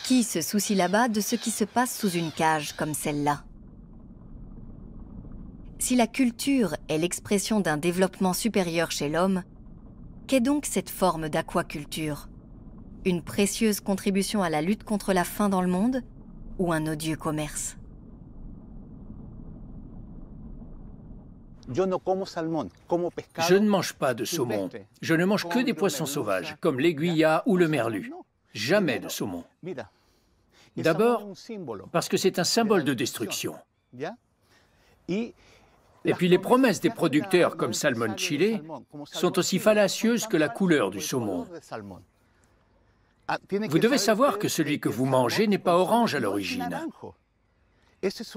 Qui se soucie là-bas de ce qui se passe sous une cage comme celle-là? Si la culture est l'expression d'un développement supérieur chez l'homme, qu'est donc cette forme d'aquaculture? Une précieuse contribution à la lutte contre la faim dans le monde ou un odieux commerce? Je ne mange pas de saumon. Je ne mange que des poissons sauvages, comme l'aiguilla ou le merlu. Jamais de saumon. D'abord, parce que c'est un symbole de destruction. Et puis les promesses des producteurs comme Salmon Chile sont aussi fallacieuses que la couleur du saumon. Vous devez savoir que celui que vous mangez n'est pas orange à l'origine.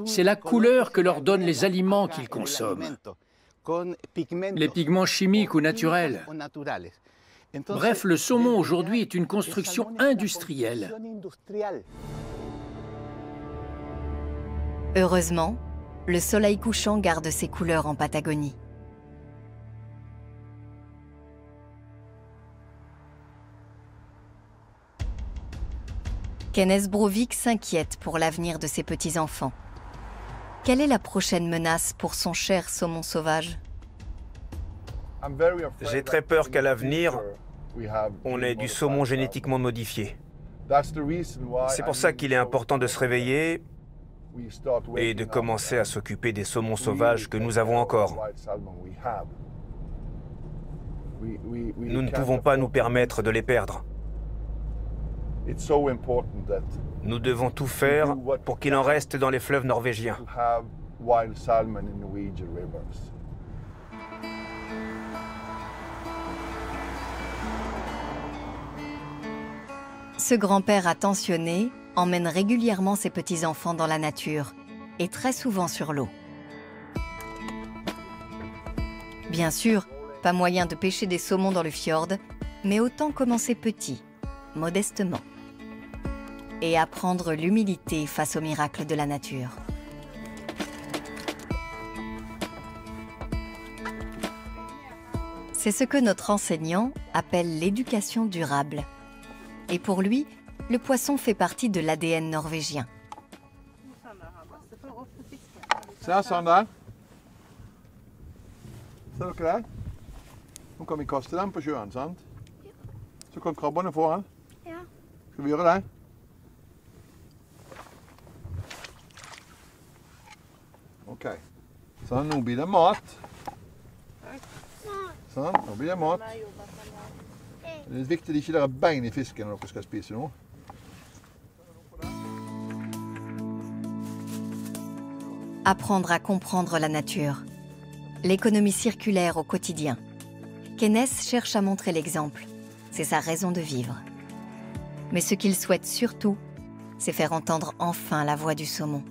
C'est la couleur que leur donnent les aliments qu'ils consomment. Les pigments chimiques ou naturels. Bref, le saumon aujourd'hui est une construction industrielle. Heureusement, le soleil couchant garde ses couleurs en Patagonie. Kenneth Brovik s'inquiète pour l'avenir de ses petits-enfants. Quelle est la prochaine menace pour son cher saumon sauvage? J'ai très peur qu'à l'avenir, on ait du saumon génétiquement modifié. C'est pour ça qu'il est important de se réveiller et de commencer à s'occuper des saumons sauvages que nous avons encore. Nous ne pouvons pas nous permettre de les perdre. Nous devons tout faire pour qu'il en reste dans les fleuves norvégiens. Ce grand-père attentionné emmène régulièrement ses petits-enfants dans la nature, et très souvent sur l'eau. Bien sûr, pas moyen de pêcher des saumons dans le fjord, mais autant commencer petit, modestement, et apprendre l'humilité face aux miracles de la nature. C'est ce que notre enseignant appelle l'éducation durable. Et pour lui, le poisson fait partie de l'ADN norvégien. Se Sandra. Ser dere det? Nå kan vi kaste den på sjøen, sant? Så kan krabbene få den. Ja. Skal vi gjøre det? Ok. Sånn, nå blir det mat. Sånn, nå blir det mat. Det er viktig at det ikke er bein i fisken når dere skal spise nå. Apprendre à comprendre la nature. L'économie circulaire au quotidien. Kenneth cherche à montrer l'exemple. C'est sa raison de vivre. Mais ce qu'il souhaite surtout, c'est faire entendre enfin la voix du saumon.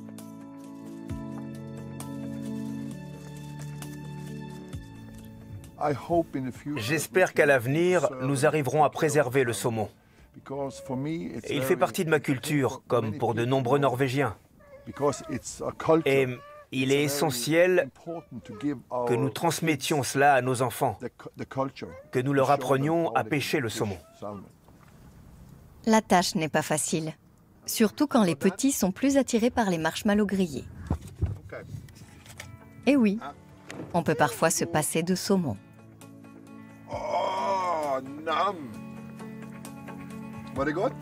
J'espère qu'à l'avenir, nous arriverons à préserver le saumon. Et il fait partie de ma culture, comme pour de nombreux Norvégiens. Et Il est essentiel que nous transmettions cela à nos enfants, que nous leur apprenions à pêcher le saumon. La tâche n'est pas facile, surtout quand les petits sont plus attirés par les marshmallows grillés. Et oui, on peut parfois se passer de saumon. Oh, nam! Var det gott?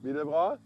Blir det bra?